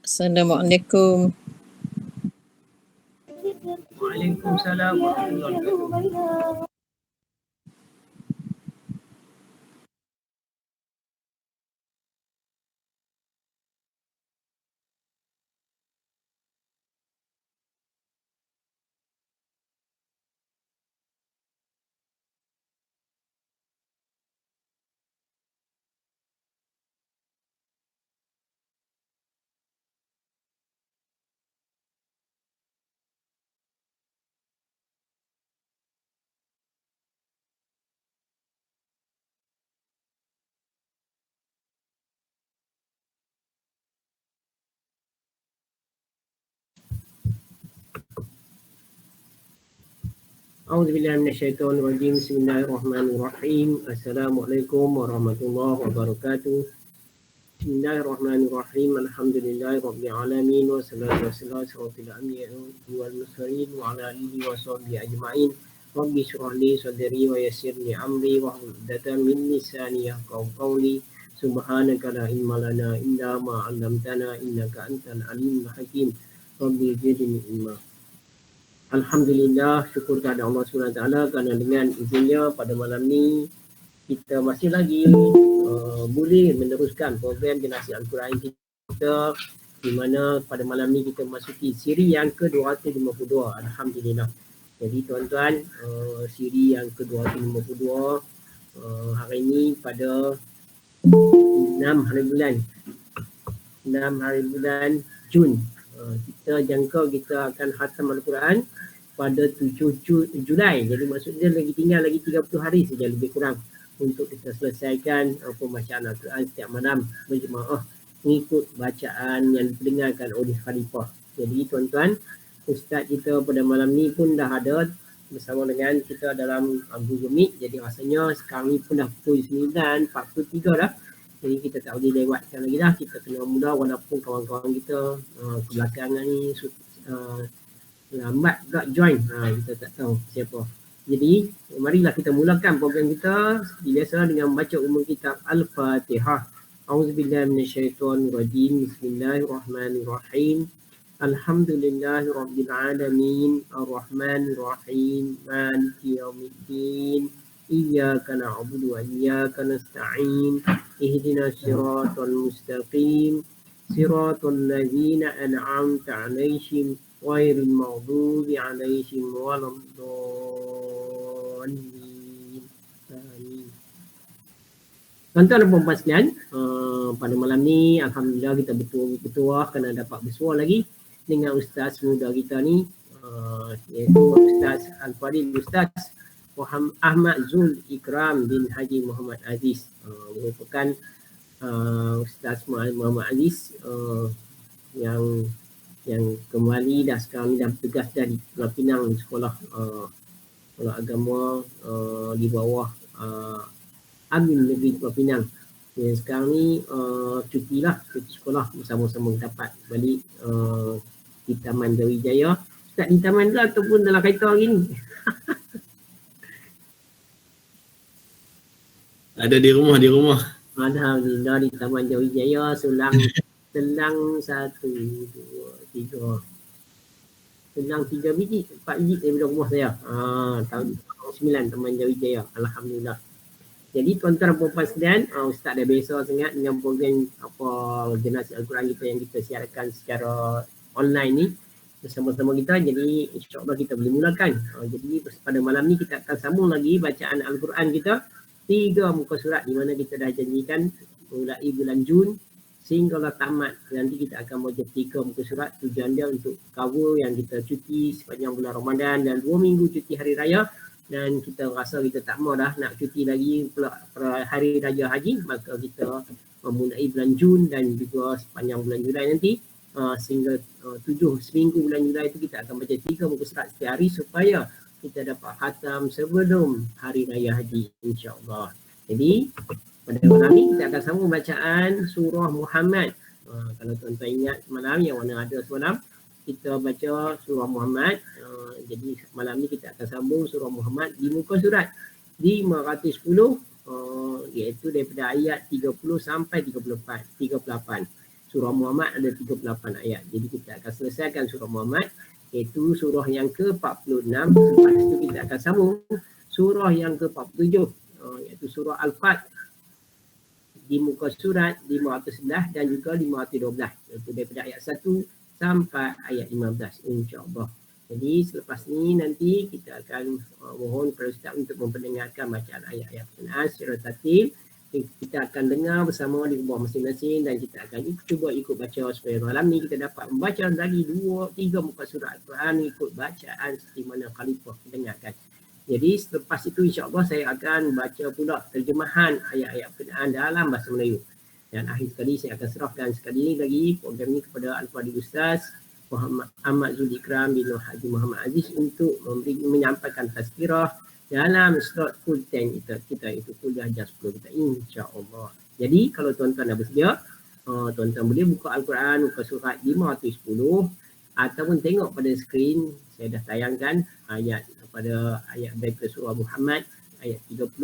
Assalamualaikum. Waalaikumsalam warahmatullahi wabarakatuh. A'udzubillahi minasyaitonirrajim. Bismillahirrahmanirrahim. Assalamualaikum warahmatullahi wabarakatuh. Bismillahirrahmanirrahim. Alhamdulillahirabbil alamin wassalatu wassalamu ala anbiya'i wal mursalin wa ala alihi wa sahbihi ajma'in. Rabbi shrah li sadri wa yassir li amri wa hlul 'uqdatam min lisani yafqahu qawli. Subhanaka la ilma lana illa ma 'allamtana innaka antal alimul hakim. Rabbi zidni ilma. Alhamdulillah, syukur kepada Allah SWT kerana dengan izinnya pada malam ni kita masih lagi boleh meneruskan program Generasi Al-Quran kita, di mana pada malam ni kita masuki siri yang ke-252. Alhamdulillah. Jadi tuan-tuan, siri yang ke-252 hari ini pada 6 hari bulan Jun. Kita jangka kita akan khatam Al-Quran pada 7 Julai. Jadi maksudnya tinggal lagi 30 hari saja lebih kurang untuk kita selesaikan pembacaan Al-Quran setiap malam berjemaah mengikut bacaan yang didengarkan oleh Khalifah. Jadi tuan-tuan, Ustaz kita pada malam ni pun dah ada bersama dengan kita dalam Google Meet. Jadi rasanya sekarang ni pun dah pukul 9.43 dah. Jadi kita tak boleh lewatkan lagi dah. Kita kena mula walaupun kawan-kawan kita kebelakangan ni lambat pula join. Kita tak tahu siapa. Jadi marilah kita mulakan program kita seperti biasa dengan membaca umum kitab Al-Fatihah. A'udzubillahi minasyaitonirrajim. Bismillahirrahmanirrahim. Alhamdulillahirabbil alamin. Arrahmanirrahim. Maliki yaumiddin. Iyyaka na'budu wa iyyaka nasta'in. Ihdinas siratal mustaqim. Siratal ladzina an'amta 'alaihim ghairil maghdubi 'alaihim waladdallin. Amin. Tuan-tuan dan puan-puan sekalian, pada malam ni alhamdulillah kita bertuah kerana dapat bersua lagi dengan ustaz muda kita ni, iaitu Ustaz Al-Fadil Ustaz Ahmad Zul Ikram bin Haji Muhammad Aziz, merupakan Ustaz Muhammad Aziz yang kembali dah sekarang ni dah bertugas dah di Pulau Pinang, di sekolah agama di bawah Amin Negeri Pulau Pinang. Dan sekarang ni cuti sekolah bersama-sama dapat balik di Taman Jawijaya. Ustaz di taman tu ataupun dalam kereta hari ni? Ada di rumah. Alhamdulillah di Taman Jawijaya, Selang 1, 2, 3. Selang 3 biji, 4 biji daripada rumah saya. Tahun 9 Taman Jawijaya. Alhamdulillah. Jadi tuan-tuan dan puan-puan sekalian, Ustaz dah biasa sangat dengan program Generasi Al-Quran kita yang kita siarkan secara online ni bersama-sama kita. Jadi insya-Allah kita boleh mulakan. Jadi pada malam ni kita akan sambung lagi bacaan Al-Quran kita 3 muka surat, di mana kita dah janjikan mulai bulan Jun sehinggalah tamat. Nanti kita akan baca 3 muka surat. Tujuan dia untuk cover yang kita cuti sepanjang bulan Ramadan dan 2 minggu cuti hari raya, dan kita rasa kita tak mau dah nak cuti lagi pula hari raya haji, maka kita memulai bulan Jun dan juga sepanjang bulan Julai nanti, sehingga 7 seminggu bulan Julai itu kita akan baca 3 muka surat setiap hari supaya kita dapat khatam sebelum hari raya haji, insya-Allah. Jadi pada malam ni kita akan sambung bacaan surah Muhammad. Kalau tuan-tuan ingat semalam yang mana ada semalam kita baca surah Muhammad. Jadi malam ni kita akan sambung surah Muhammad di muka surat 510, iaitu daripada ayat 30 sampai 38. Surah Muhammad ada 38 ayat. Jadi kita akan selesaikan surah Muhammad, iaitu surah yang ke-46. Lepas itu kita akan sambung surah yang ke-47, iaitu surah Al-Fat di muka surat 511 dan juga 512, iaitu daripada ayat 1 sampai ayat 15, insya-Allah. Jadi selepas ni nanti kita akan mohon kepada Ustaz untuk memperdengarkan bacaan ayat-ayat Quran secara tertib. Kita akan dengar bersama di rumah masing-masing dan kita akan cuba ikut baca supaya malam ni kita dapat membaca lagi 2-3 muka surat Al-Quran ikut bacaan seperti mana Khalifah dengarkan. Jadi selepas itu insya-Allah saya akan baca pula terjemahan ayat-ayat Quran dalam bahasa Melayu. Dan akhir sekali saya akan serahkan sekali lagi program ini kepada Al-Fadhil Ustaz Muhammad Ahmad Zul Ikram bin Haji Muhammad Aziz untuk menyampaikan tazkirah dalam slot full time kita itu kuliah jam 10 kita, insya-Allah. Jadi kalau tuan-tuan dah bersedia, tuan-tuan boleh buka Al-Quran muka surat 510 ataupun tengok pada skrin saya dah tayangkan ayat pada ayat baca surah Muhammad ayat 30,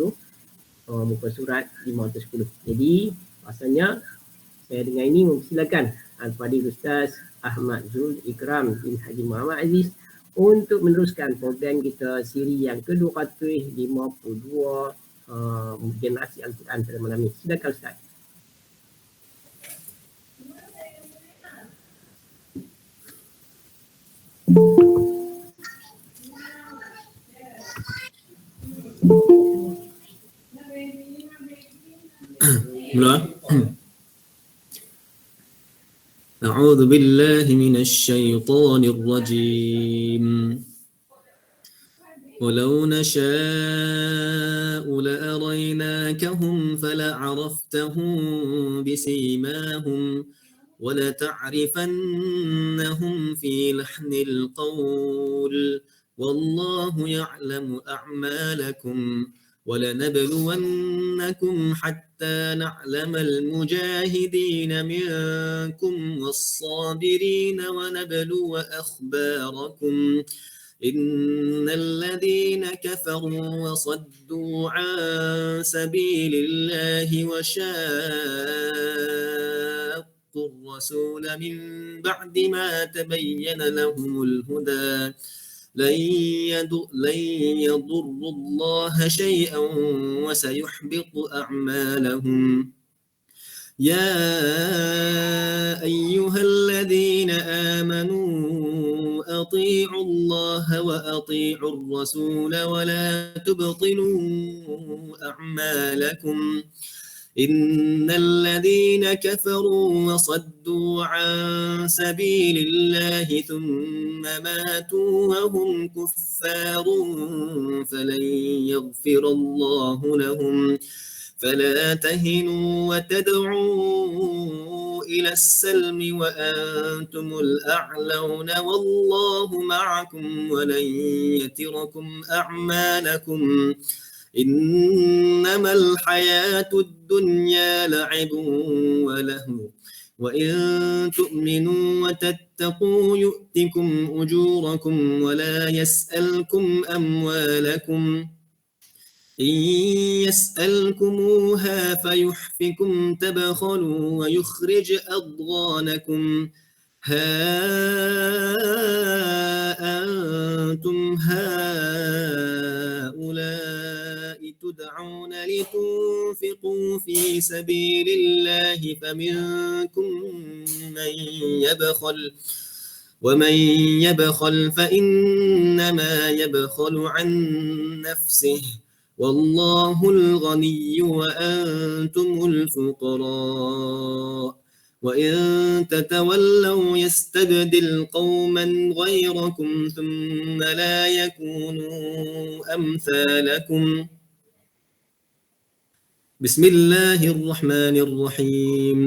muka surat 510. Jadi rasanya saya dengan ini mempersilakan Al-Fadhil Ustaz Ahmad Zul Ikram bin Haji Muhammad Aziz untuk meneruskan program kita siri yang ke-252 generasi Al-Quran pada malam ini. Silakan Ustaz. أعوذ بالله من الشيطان الرجيم ولو نشاء لأريناكهم فلعرفتهم بسيماهم ولتعرفنهم في لحن القول والله يعلم أعمالكم ولنبلونكم حتى نعلم المجاهدين منكم والصابرين ونبلو أخباركم إن الذين كفروا وصدوا عن سبيل الله وشاقوا الرسول من بعد ما تبين لهم الهدى لن يضروا الله شيئا وسيحبط أعمالهم يا أيها الذين آمنوا أطيعوا الله وأطيعوا الرسول ولا تبطلوا أعمالكم إن الذين كفروا وصدوا عن سبيل الله ثم ماتوا وهم كفار فلن يغفر الله لهم فلا تهنوا وتدعوا إلى السلم وأنتم الأعلون والله معكم ولن يتركم أعمالكم إنما الحياة الدنيا لعب ولهو وإن تؤمنوا وتتقوا يؤتكم أجوركم ولا يسألكم أموالكم إن يسألكموها فيحفكم تبخلوا ويخرج أضغانكم ها أنتم هؤلاء تدعون لتنفقوا في سبيل الله فمنكم من يبخل ومن يبخل فإنما يبخل عن نفسه والله الغني وأنتم الفقراء وإن تتولوا يستبدل قوما غيركم ثم لا يكونوا أمثالكم بسم الله الرحمن الرحيم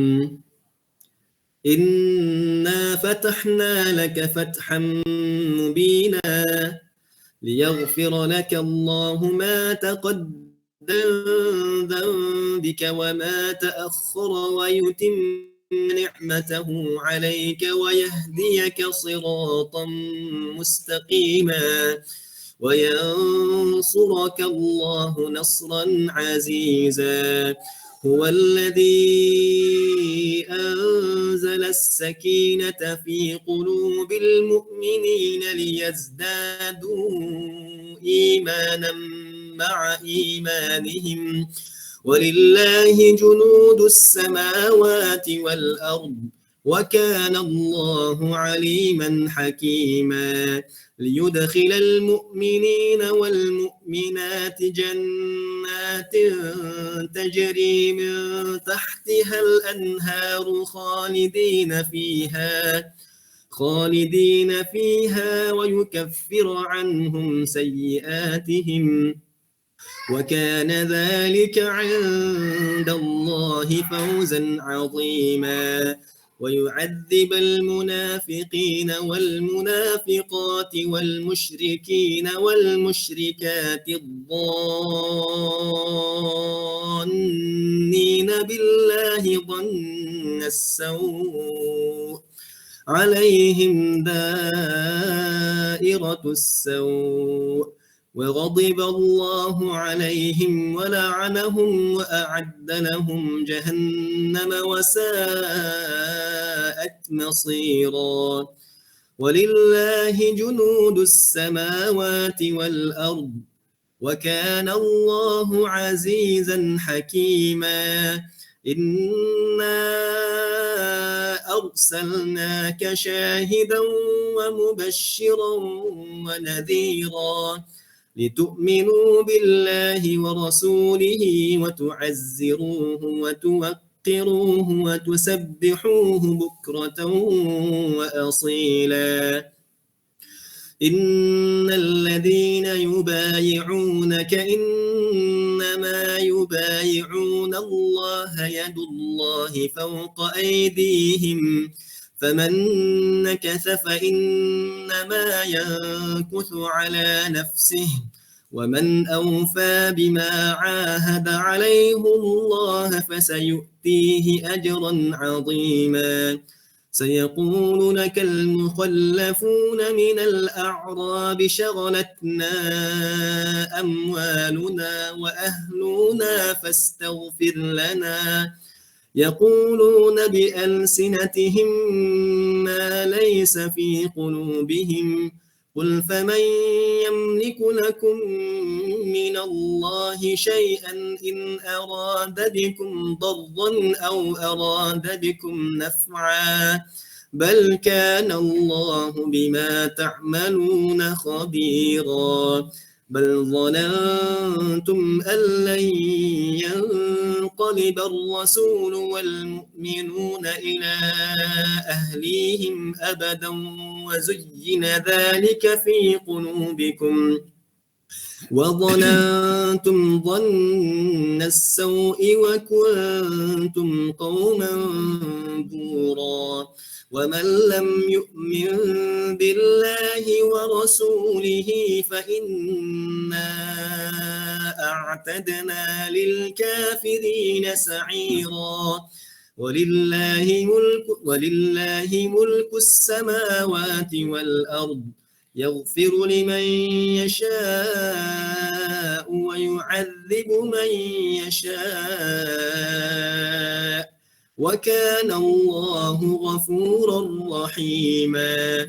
إنا فتحنا لك فتحا مبينا ليغفر لك الله ما تقدم من ذنبك وما تأخر ويتم نعمته عليك ويهديك صراطا مستقيما وينصرك الله نصرا عزيزا هو الذي أنزل السكينة في قلوب المؤمنين ليزدادوا إيمانا مع إيمانهم ولله جنود السماوات والأرض وكان الله عليما حكيما ليدخل المؤمنين والمؤمنات جنات تجري من تحتها الأنهار خالدين فيها ويكفر عنهم سيئاتهم وكان ذلك عند الله فوزا عظيما ويعذب المنافقين والمنافقات والمشركين والمشركات الظانين بالله ظن السوء عليهم دائرة السوء وغضب الله عليهم ولعنهم وأعد لهم جهنم وساءت مصيرا ولله جنود السماوات والأرض وكان الله عزيزا حكيما إنا أرسلناك شاهدا ومبشرا ونذيرا لتؤمنوا بالله ورسوله وتعزروه وتوقروه وتسبحوه بكرة وأصيلا إن الذين يبايعونك إنما يبايعون الله يد الله فوق أيديهم فمن نكث فإنما ينكث على نفسه ومن أوفى بما عاهد عليه الله فسيؤتيه أجرا عظيما سيقول لك المخلفون من الأعراب شغلتنا أموالنا وأهلنا فاستغفر لنا يقولون بألسنتهم ما ليس في قلوبهم قل فمن يملك لكم من الله شيئا إن أراد بكم ضرا أو أراد بكم نفعا بل كان الله بما تعملون خبيرا بل ظننتم أن لن ينقلب الرسول والمؤمنون إلى أهليهم أبدا وزين ذلك في قلوبكم وظننتم ظن السوء وكنتم قوما بورا ومن لم يؤمن بالله ورسوله فإنا أعتدنا للكافرين سعيرا ولله ملك السماوات والأرض يغفر لمن يشاء ويعذب من يشاء وكان الله غفورا رحيما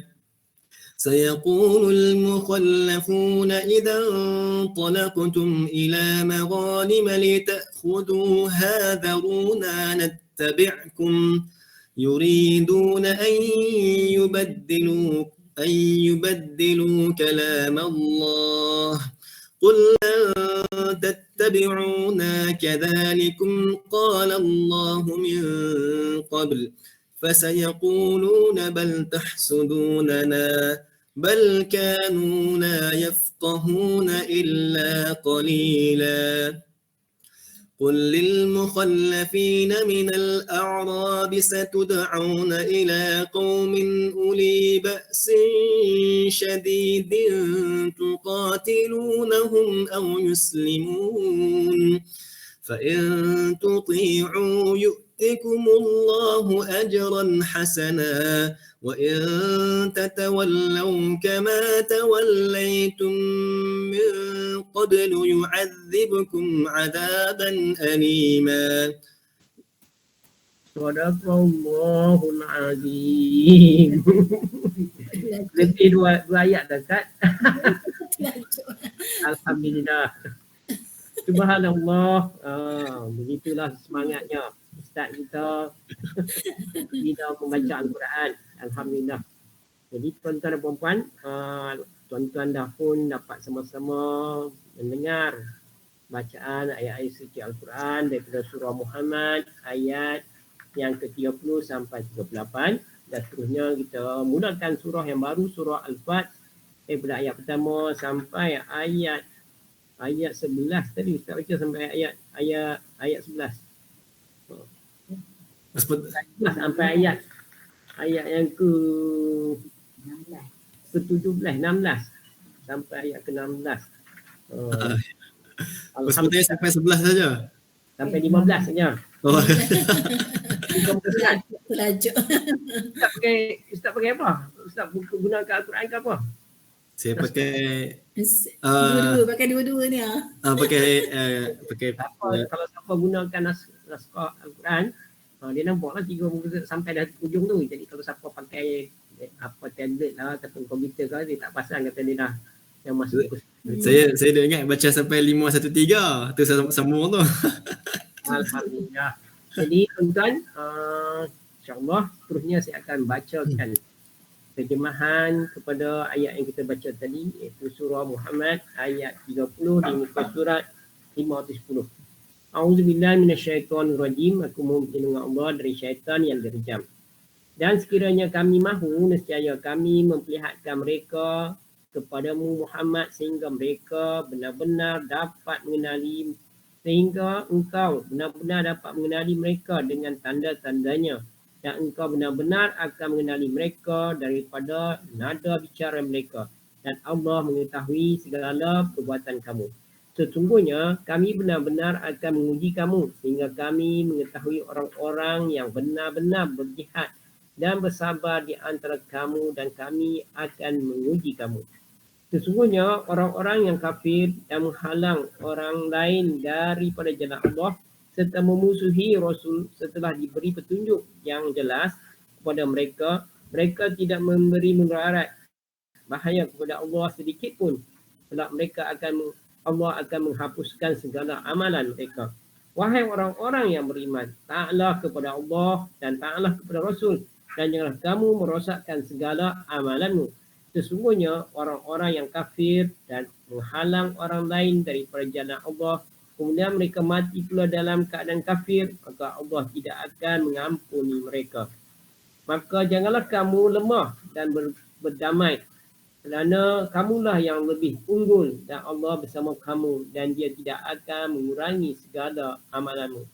سيقول المخلفون إذا انطلقتم إلى مغانم لتأخذوها ذرونا نتبعكم يريدون أن يبدلوا كلام الله قل لن تتبعونا كذلكم قال الله من قبل فسيقولون بل تحسدوننا بل كانوا لا يفقهون إلا قليلا قل للمخلفين من الأعراب ستدعون إلى قوم أولي بأس شديد تقاتلونهم أو يسلمون فإن تطيعوا يؤتكم الله أجرا حسنا وإن تتولوا كما توليتم من قبل يعذبكم عذابا أليما. Sadaqallahul azim. Lebih dua ayat dah Kak. Alhamdulillah. Subhanallah. Begitulah semangatnya Ustaz kita bila membaca Al-Quran. Alhamdulillah. Jadi tuan-tuan dan puan-puan, tuan-tuan dah pun dapat sama-sama mendengar bacaan ayat-ayat suci Al-Quran daripada surah Muhammad ayat yang ke-30 sampai 38. Dan seterusnya kita mulakan surah yang baru, surah Al-Fat, daripada ayat pertama sampai ayat 11 tadi Ustaz baca sampai ayat 11. Sampai ayat yang ke 17, 16 sampai ayat ke-16. Sepertinya sampai 11 saja. Sampai 15 saja. Oh. Ustaz pakai apa? Ustaz gunakan Al-Quran ke apa? Saya pakai dua-dua ni pakai kalau siapa gunakan naskah Al-Quran, dia nampaklah 3 muka sampai dah ujung tu. Jadi kalau siapa pakai tablet lah ataupun komputer ke, dia tak pasang kata dia dah yang masuk. Saya dah ingat baca sampai 513 tu sambung tu. Alhamdulillah. Jadi tuan-tuan, insya-Allah seterusnya saya akan bacakan terjemahan kepada ayat yang kita baca tadi, iaitu surah Muhammad ayat 30 di muka surat 510. A'udzubillahi minasyaitonirrajim. Aku mohon perlindungan Allah dari syaitan yang direjam. Dan sekiranya kami mahu, nescaya kami memperlihatkan mereka kepadamu Muhammad sehingga mereka benar-benar dapat mengenali, sehingga engkau benar-benar dapat mengenali mereka dengan tanda-tandanya, dan engkau benar-benar akan mengenali mereka daripada nada bicara mereka, dan Allah mengetahui segala perbuatan kamu. Sesungguhnya kami benar-benar akan menguji kamu sehingga kami mengetahui orang-orang yang benar-benar berjihad dan bersabar di antara kamu, dan kami akan menguji kamu. Sesungguhnya orang-orang yang kafir dan menghalang orang lain daripada jalan Allah serta memusuhi Rasul setelah diberi petunjuk yang jelas kepada mereka, mereka tidak memberi mudarat bahaya kepada Allah sedikit pun. Sebab Allah akan menghapuskan segala amalan mereka. Wahai orang-orang yang beriman, taatlah kepada Allah dan taatlah kepada Rasul, dan janganlah kamu merosakkan segala amalanmu. Sesungguhnya orang-orang yang kafir dan menghalang orang lain daripada jalan Allah, kemudian mereka mati pula dalam keadaan kafir, maka Allah tidak akan mengampuni mereka. Maka janganlah kamu lemah dan berdamai, kerana kamulah yang lebih unggul dan Allah bersama kamu, dan dia tidak akan mengurangi segala amalanmu.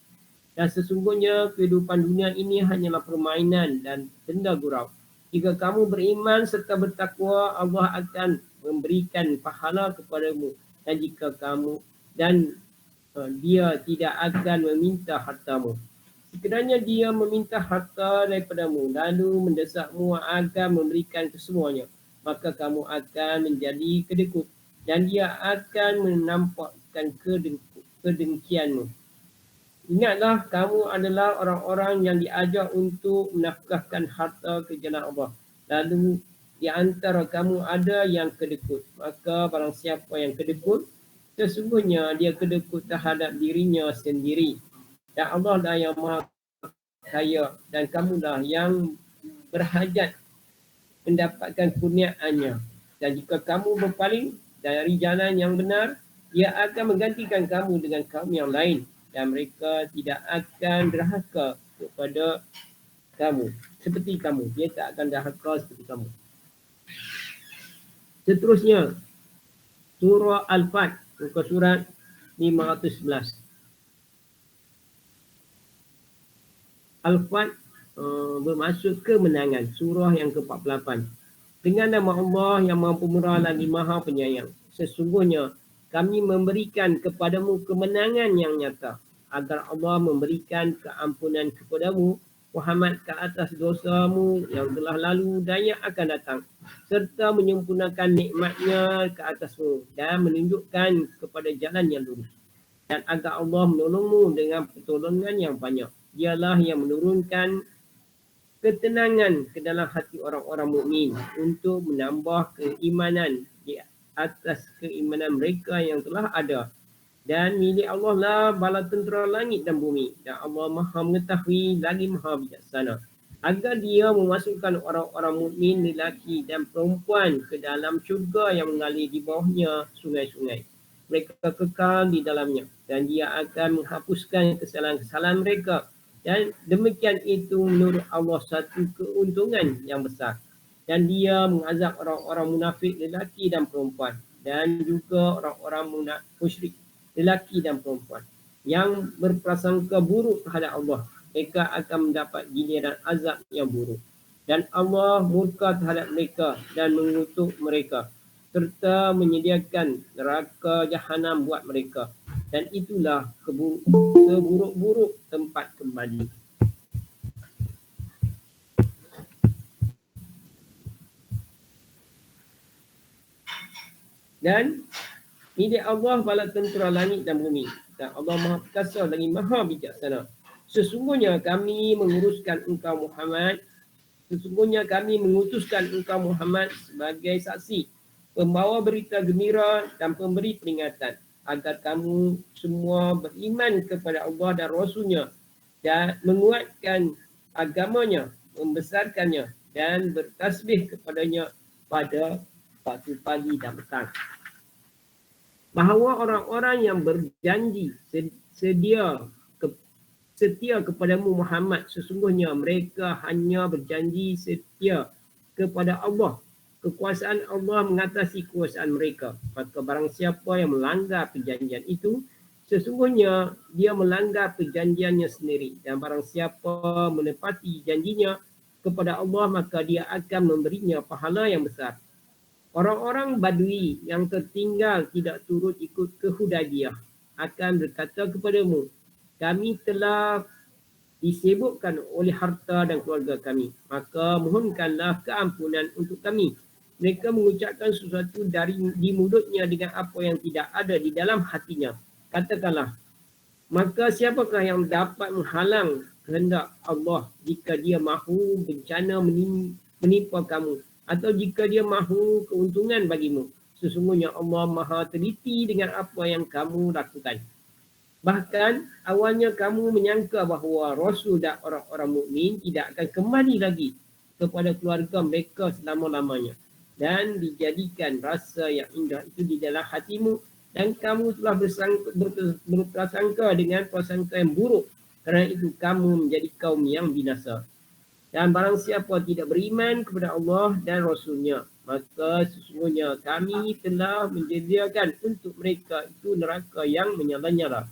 Dan sesungguhnya kehidupan dunia ini hanyalah permainan dan benda gurau. Jika kamu beriman serta bertakwa, Allah akan memberikan pahala kepadamu, dan jika dia tidak akan meminta hartamu. Sekiranya dia meminta harta daripadamu lalu mendesakmu akan memberikan kesemuanya, maka kamu akan menjadi kedekut, dan dia akan menampakkan kedengkianmu. Ingatlah, kamu adalah orang-orang yang diajar untuk menafkahkan harta ke jalan Allah. Lalu di antara kamu ada yang kedekut. Maka barang siapa yang kedekut, sesungguhnya dia kedekut terhadap dirinya sendiri. Dan Allah dah yang maha kaya, dan kamulah yang berhajat mendapatkan kurniaannya. Dan jika kamu berpaling dari jalan yang benar, dia akan menggantikan kamu dengan kaum yang lain, dan mereka tidak akan derhaka kepada kamu seperti kamu. Dia tak akan derhaka seperti kamu. Seterusnya, surah Al-Fat, muka surat 511. Al-Fat bermaksud kemenangan, surah yang ke-48. Dengan nama Allah yang Maha Pemurah lagi Maha Penyayang. Sesungguhnya kami memberikan kepadamu kemenangan yang nyata. agar Allah memberikan keampunan kepadamu Muhammad ke atas dosamu yang telah lalu dan yang akan datang, serta menyempurnakan nikmatnya ke atasmu dan menunjukkan kepada jalan yang lurus. Dan agar Allah menolongmu dengan pertolongan yang banyak. Dialah yang menurunkan ketenangan ke dalam hati orang-orang mukmin untuk menambah keimanan di atas keimanan mereka yang telah ada. Dan milik Allah lah bala tentera langit dan bumi. Dan Allah maha mengetahui lagi maha bijaksana. Agar dia memasukkan orang-orang mukmin lelaki dan perempuan ke dalam syurga yang mengalir di bawahnya sungai-sungai. Mereka kekal di dalamnya. Dan dia akan menghapuskan kesalahan-kesalahan mereka. Dan demikian itu menurut Allah satu keuntungan yang besar. Dan dia mengazab orang-orang munafik lelaki dan perempuan. Dan juga orang-orang musyrik lelaki dan perempuan yang berprasangka buruk terhadap Allah, mereka akan mendapat giliran azab yang buruk. Dan Allah murka terhadap mereka dan mengutuk mereka serta menyediakan neraka jahanam buat mereka. Dan itulah seburuk-buruk tempat kembali. Dan milik Allah bala tentera langit dan bumi. Dan Allah maha perkasa lagi maha bijaksana. Sesungguhnya kami menguruskan engkau Muhammad. Sesungguhnya kami mengutuskan engkau Muhammad sebagai saksi, pembawa berita gembira dan pemberi peringatan. Agar kamu semua beriman kepada Allah dan Rasulnya. Dan menguatkan agamanya, membesarkannya dan bertasbih kepadanya pada waktu pagi dan petang. Bahawa orang-orang yang berjanji setia kepadamu Muhammad, sesungguhnya mereka hanya berjanji setia kepada Allah. Kekuasaan Allah mengatasi kekuasaan mereka. Maka barang siapa yang melanggar perjanjian itu, sesungguhnya dia melanggar perjanjiannya sendiri. Dan barang siapa menepati janjinya kepada Allah, maka dia akan memberinya pahala yang besar. Orang-orang Badui yang tertinggal tidak turut ikut ke Hudaybiyah akan berkata kepadamu, kami telah disibukkan oleh harta dan keluarga kami. Maka mohonkanlah keampunan untuk kami. Mereka mengucapkan sesuatu di mulutnya dengan apa yang tidak ada di dalam hatinya. Katakanlah, maka siapakah yang dapat menghalang kehendak Allah jika dia mahu bencana menimpa kamu? Atau jika dia mahu keuntungan bagimu, sesungguhnya Allah maha teliti dengan apa yang kamu lakukan. Bahkan awalnya kamu menyangka bahawa Rasul dan orang-orang mukmin tidak akan kembali lagi kepada keluarga mereka selama-lamanya. Dan dijadikan rasa yang indah itu di dalam hatimu. Dan kamu telah berprasangka dengan prasangka yang buruk. Kerana itu kamu menjadi kaum yang binasa. Dan barang siapa tidak beriman kepada Allah dan Rasulnya, maka sesungguhnya kami telah menyediakan untuk mereka itu neraka yang menyala-nyala.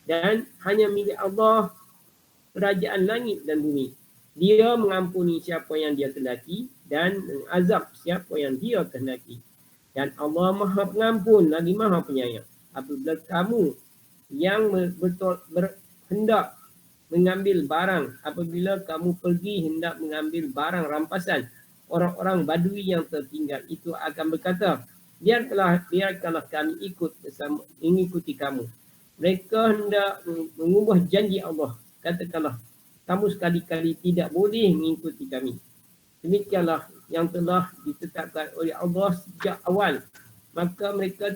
Dan hanya milik Allah kerajaan langit dan bumi. Dia mengampuni siapa yang dia kehendaki dan mengazab siapa yang dia kehendaki. Dan Allah maha pengampun lagi maha penyayang. Apabila kamu yang berhendak mengambil barang, apabila kamu pergi hendak mengambil barang rampasan, orang-orang Badui yang tertinggal itu akan berkata, biarkanlah kami mengikuti kamu. Mereka hendak mengubah janji Allah. Katakanlah, kamu sekali-kali tidak boleh mengikuti kami. Demikianlah yang telah ditetapkan oleh Allah sejak awal. Maka mereka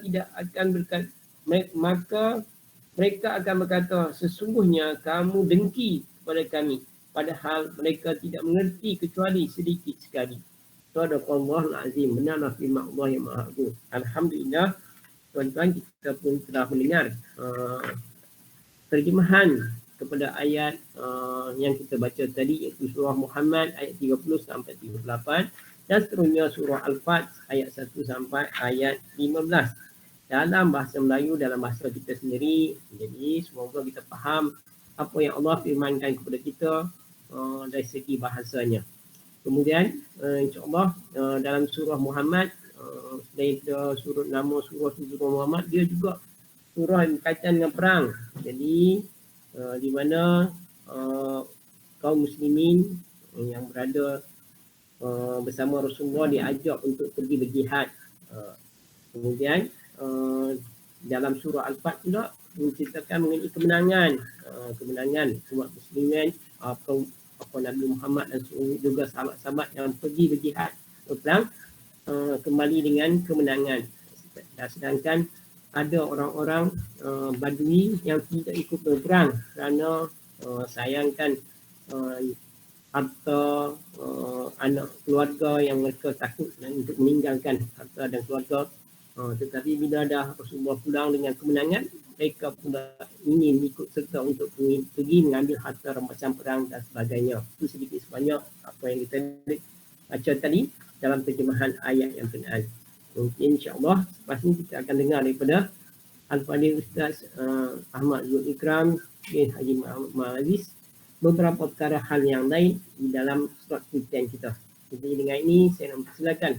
akan berkata, sesungguhnya kamu dengki kepada kami. Padahal mereka tidak mengerti kecuali sedikit sekali. Sadaqallahul azim. Benarlah firman Allah yang maha agung. Alhamdulillah, tuan-tuan, kita pun telah mendengar terjemahan kepada ayat yang kita baca tadi, iaitu surah Muhammad ayat 30 sampai 38 dan seterusnya surah Al-Fat ayat 1 sampai ayat 15 dalam bahasa Melayu, dalam bahasa kita sendiri. Jadi semoga kita faham apa yang Allah firmankan kepada kita dari segi bahasanya. Kemudian insya-Allah dalam surah Muhammad, selain nama surah Muhammad, dia juga surah yang berkaitan dengan perang. Jadi di mana kaum muslimin yang berada bersama Rasulullah diajak untuk pergi berjihad. Kemudian dalam surah Al-Fat pula menceritakan mengenai kemenangan umat muslimin, apa Nabi Muhammad dan juga sahabat-sahabat yang pergi berjihad berperang kembali dengan kemenangan. Sedangkan ada orang-orang Badui yang tidak ikut berperang kerana sayangkan harta anak keluarga yang mereka takut untuk meninggalkan harta dan keluarga. Tetapi bila dah Rasulullah pulang dengan kemenangan, mereka pula ingin ikut serta untuk pergi mengambil harta rampasan perang dan sebagainya. Itu sedikit sebanyak apa yang kita baca tadi dalam terjemahan ayat yang berkenaan. Mungkin insyaAllah lepas ni kita akan dengar daripada Al-Fadhil Ustaz Ahmad Zul Ikram bin Haji Muhammad Aziz beberapa perkara hal yang lain di dalam surat Al-Quran kita. Jadi dengan ini saya nak persilakan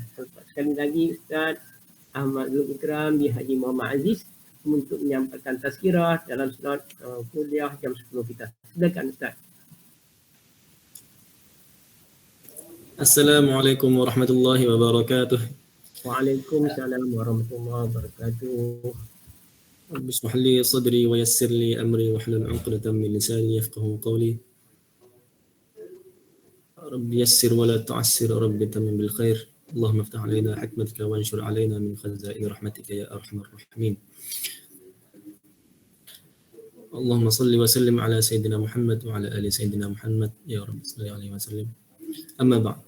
sekali lagi Ustaz Ahmad Zul Ikram bin Haji Muhammad Aziz untuk menyampaikan tazkirah dalam surat kuliah jam 10 kita. Silakan Ustaz. Assalamualaikum warahmatullahi wabarakatuh. Waalaikumsalam warahmatullahi wabarakatuh. رب اشرح لي صدري ويسر لي أمري واحلل عقدة من لساني يفقهوا قولي رب يسر ولا تعسر رب تمم بالخير اللهم افتح علينا حكمتك وانشر علينا من خزائن رحمتك يا أرحم الراحمين اللهم صل وسلم على سيدنا محمد وعلى آل سيدنا محمد يا رب صل عليه وسلم أما بعد.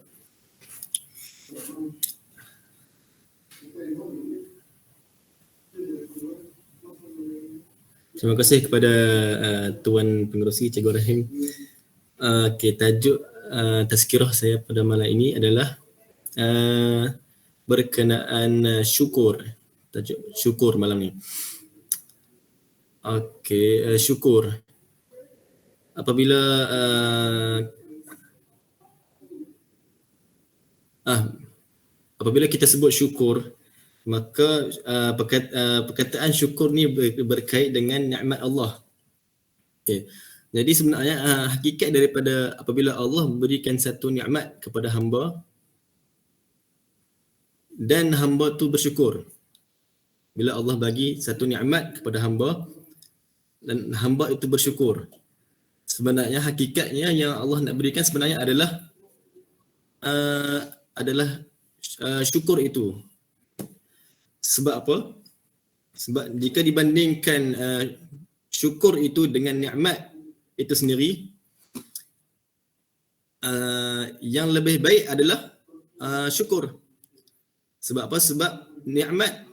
Terima kasih kepada Tuan Pengerusi Cikgu Rahim. Tajuk tazkirah saya pada malam ini adalah berkenaan syukur. Tajuk syukur malam ni. Syukur. Apabila kita sebut syukur, maka perkataan syukur ni berkait dengan nikmat Allah. Okay. Jadi sebenarnya hakikat daripada apabila Allah memberikan satu nikmat kepada hamba dan hamba tu bersyukur. Bila Allah bagi satu nikmat kepada hamba dan hamba itu bersyukur. Sebenarnya hakikatnya yang Allah nak berikan sebenarnya adalah syukur itu. Sebab apa? Sebab jika dibandingkan syukur itu dengan nikmat itu sendiri, yang lebih baik adalah syukur. Sebab apa? Sebab nikmat,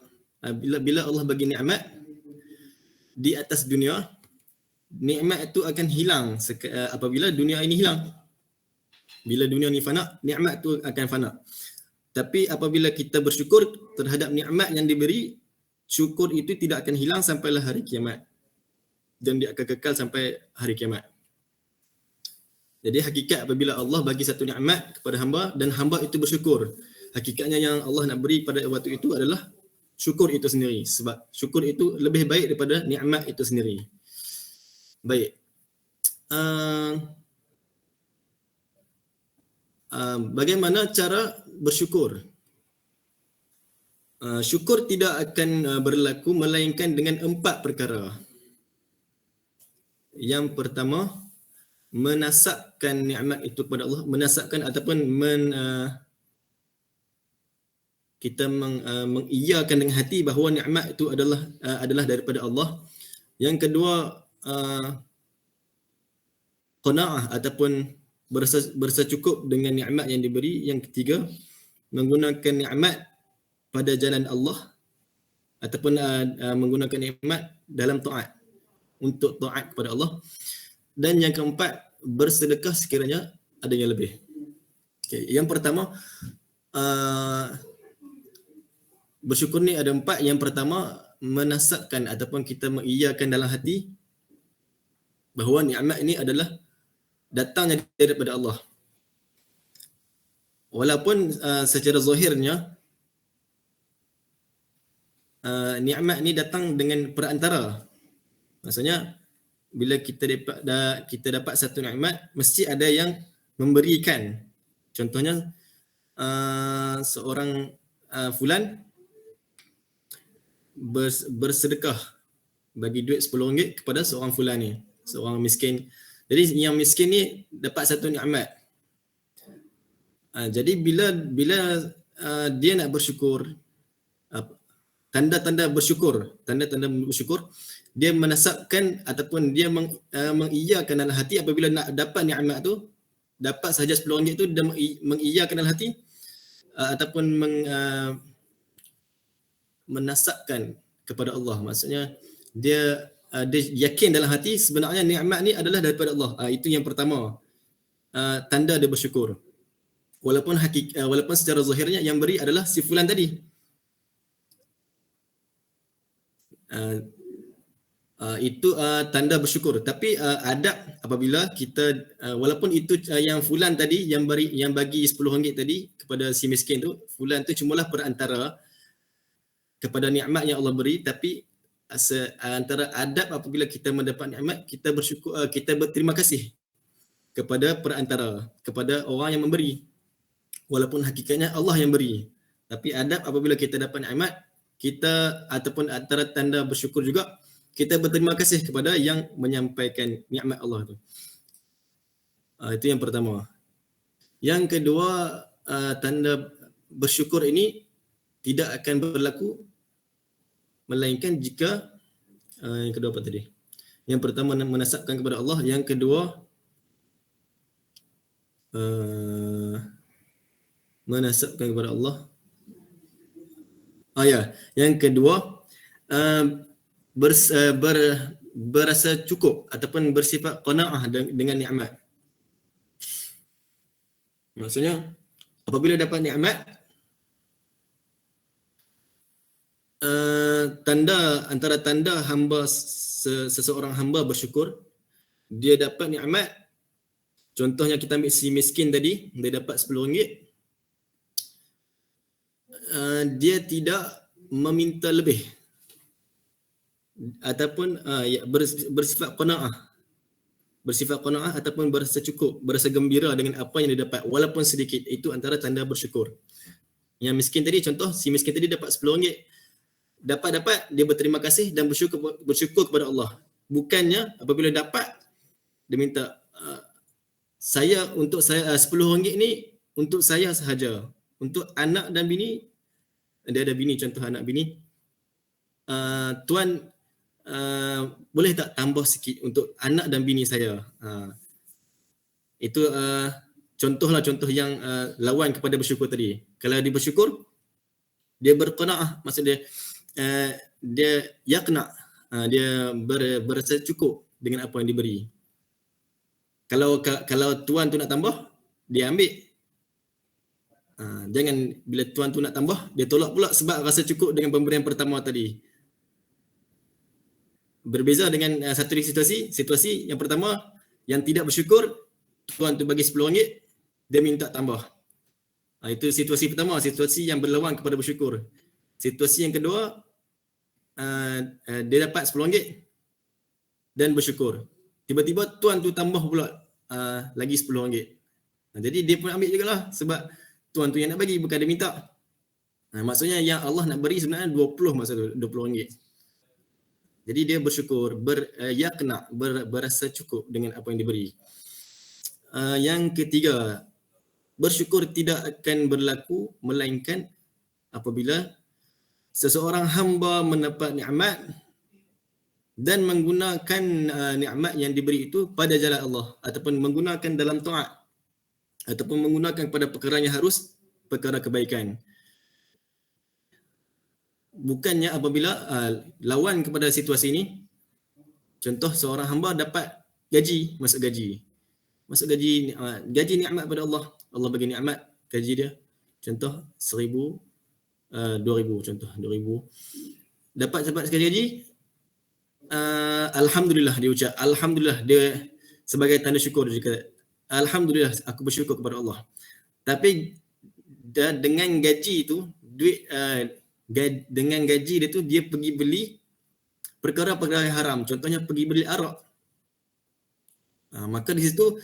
bila Allah bagi nikmat di atas dunia, nikmat itu akan hilang apabila dunia ini hilang. Bila dunia ini fana, nikmat itu akan fana. Tapi apabila kita bersyukur terhadap nikmat yang diberi, syukur itu tidak akan hilang sampailah hari kiamat. Dan dia akan kekal sampai hari kiamat. Jadi hakikat apabila Allah bagi satu nikmat kepada hamba dan hamba itu bersyukur, hakikatnya yang Allah nak beri pada waktu itu adalah syukur itu sendiri. Sebab syukur itu lebih baik daripada nikmat itu sendiri. Baik. Bagaimana cara bersyukur? Syukur tidak akan berlaku melainkan dengan 4 perkara. Yang pertama, menasabkan nikmat itu kepada Allah, menasabkan ataupun kita mengiyakan dengan hati bahawa nikmat itu adalah daripada Allah. Yang kedua, qanaah ataupun berasa cukup dengan nikmat yang diberi. Yang ketiga, menggunakan nikmat pada jalan Allah ataupun menggunakan nikmat dalam taat, untuk taat kepada Allah. Dan yang keempat, bersedekah sekiranya adanya lebih. Okay. Yang pertama, bersyukur ni ada 4. Yang pertama, menasabkan ataupun kita mengiyakan dalam hati bahawa nikmat ini adalah datangnya daripada Allah. Walaupun secara zahirnya nikmat ni datang dengan perantara. Maksudnya bila kita dapat satu nikmat, mesti ada yang memberikan. Contohnya seorang fulan bersedekah bagi duit RM10 kepada seorang fulan ni, seorang miskin. Jadi yang miskin ni dapat satu nikmat. Jadi bila dia nak bersyukur, tanda-tanda bersyukur, dia menasabkan ataupun dia mengiyakan dalam hati apabila nak dapat nikmat tu, dapat sahaja RM10 tu, dia mengiyakan dalam hati ataupun menasabkan kepada Allah. Maksudnya dia yakin dalam hati sebenarnya nikmat ni adalah daripada Allah. Itu yang pertama. Tanda dia bersyukur. Walaupun secara zahirnya yang beri adalah si fulan tadi. Itu tanda bersyukur. Tapi adab apabila kita walaupun itu yang fulan tadi yang bagi RM10 tadi kepada si miskin tu, fulan tu cumalah perantara kepada nikmat yang Allah beri, tapi antara adab apabila kita mendapat nikmat, kita bersyukur, kita berterima kasih kepada perantara, kepada orang yang memberi. Walaupun hakikatnya Allah yang beri. Tapi adab apabila kita dapat nikmat, kita ataupun antara tanda bersyukur juga, kita berterima kasih kepada yang menyampaikan nikmat Allah tu. Itu yang pertama. Yang kedua, tanda bersyukur ini tidak akan berlaku melainkan jika yang kedua apa tadi? Yang pertama menasabkan kepada Allah, yang kedua menasabkan kepada Allah. Yang kedua berasa cukup ataupun bersifat qanaah dengan nikmat. Maksudnya apabila dapat nikmat, antara tanda seseorang hamba bersyukur, dia dapat nikmat. Contohnya kita ambil si miskin tadi, dia dapat RM10, dia tidak meminta lebih ataupun bersifat qanaah ataupun berasa cukup, berasa gembira dengan apa yang dia dapat walaupun sedikit. Itu antara tanda bersyukur. Yang miskin tadi, contoh si miskin tadi dapat RM10, dapat dia berterima kasih dan bersyukur kepada Allah. Bukannya apabila dapat dia minta untuk saya RM10 ni untuk saya sahaja, untuk anak dan bini. Dia ada bini, contoh anak bini, tuan boleh tak tambah sikit untuk anak dan bini saya. Itu contoh yang lawan kepada bersyukur tadi. Kalau dia bersyukur, dia berqanaah, maksud dia yaqna, dia berasa cukup dengan apa yang diberi. Kalau tuan tu nak tambah, dia ambil. Jangan bila tuan tu nak tambah, dia tolak pula sebab rasa cukup dengan pemberian pertama tadi. Berbeza dengan satu situasi yang pertama, yang tidak bersyukur, tuan tu bagi RM10, dia minta tambah. Itu situasi pertama, situasi yang berlawan kepada bersyukur. Situasi yang kedua, dia dapat RM10 dan bersyukur. Tiba-tiba tuan tu tambah pula lagi RM10. Jadi dia pun ambil jugalah sebab tuan tu yang nak bagi, bukan dia minta. Maksudnya yang Allah nak beri sebenarnya 20 masa tu, RM20. Jadi dia bersyukur, berasa cukup dengan apa yang diberi. Yang ketiga, bersyukur tidak akan berlaku melainkan apabila seseorang hamba mendapat nikmat dan menggunakan nikmat yang diberi itu pada jalan Allah ataupun menggunakan dalam taat ataupun menggunakan pada perkara yang harus, perkara kebaikan. Bukannya apabila lawan kepada situasi ini, contoh seorang hamba dapat gaji, masuk gaji nikmat pada Allah. Allah bagi nikmat gaji dia, contoh 1,000, 2,000, contoh 2,000. Dapat sekali gaji, alhamdulillah dia ucap, alhamdulillah, dia sebagai tanda syukur dia kata, alhamdulillah aku bersyukur kepada Allah. Tapi dengan gaji itu, dengan gaji dia tu, dia pergi beli perkara-perkara yang haram. Contohnya pergi beli arak. Maka di situ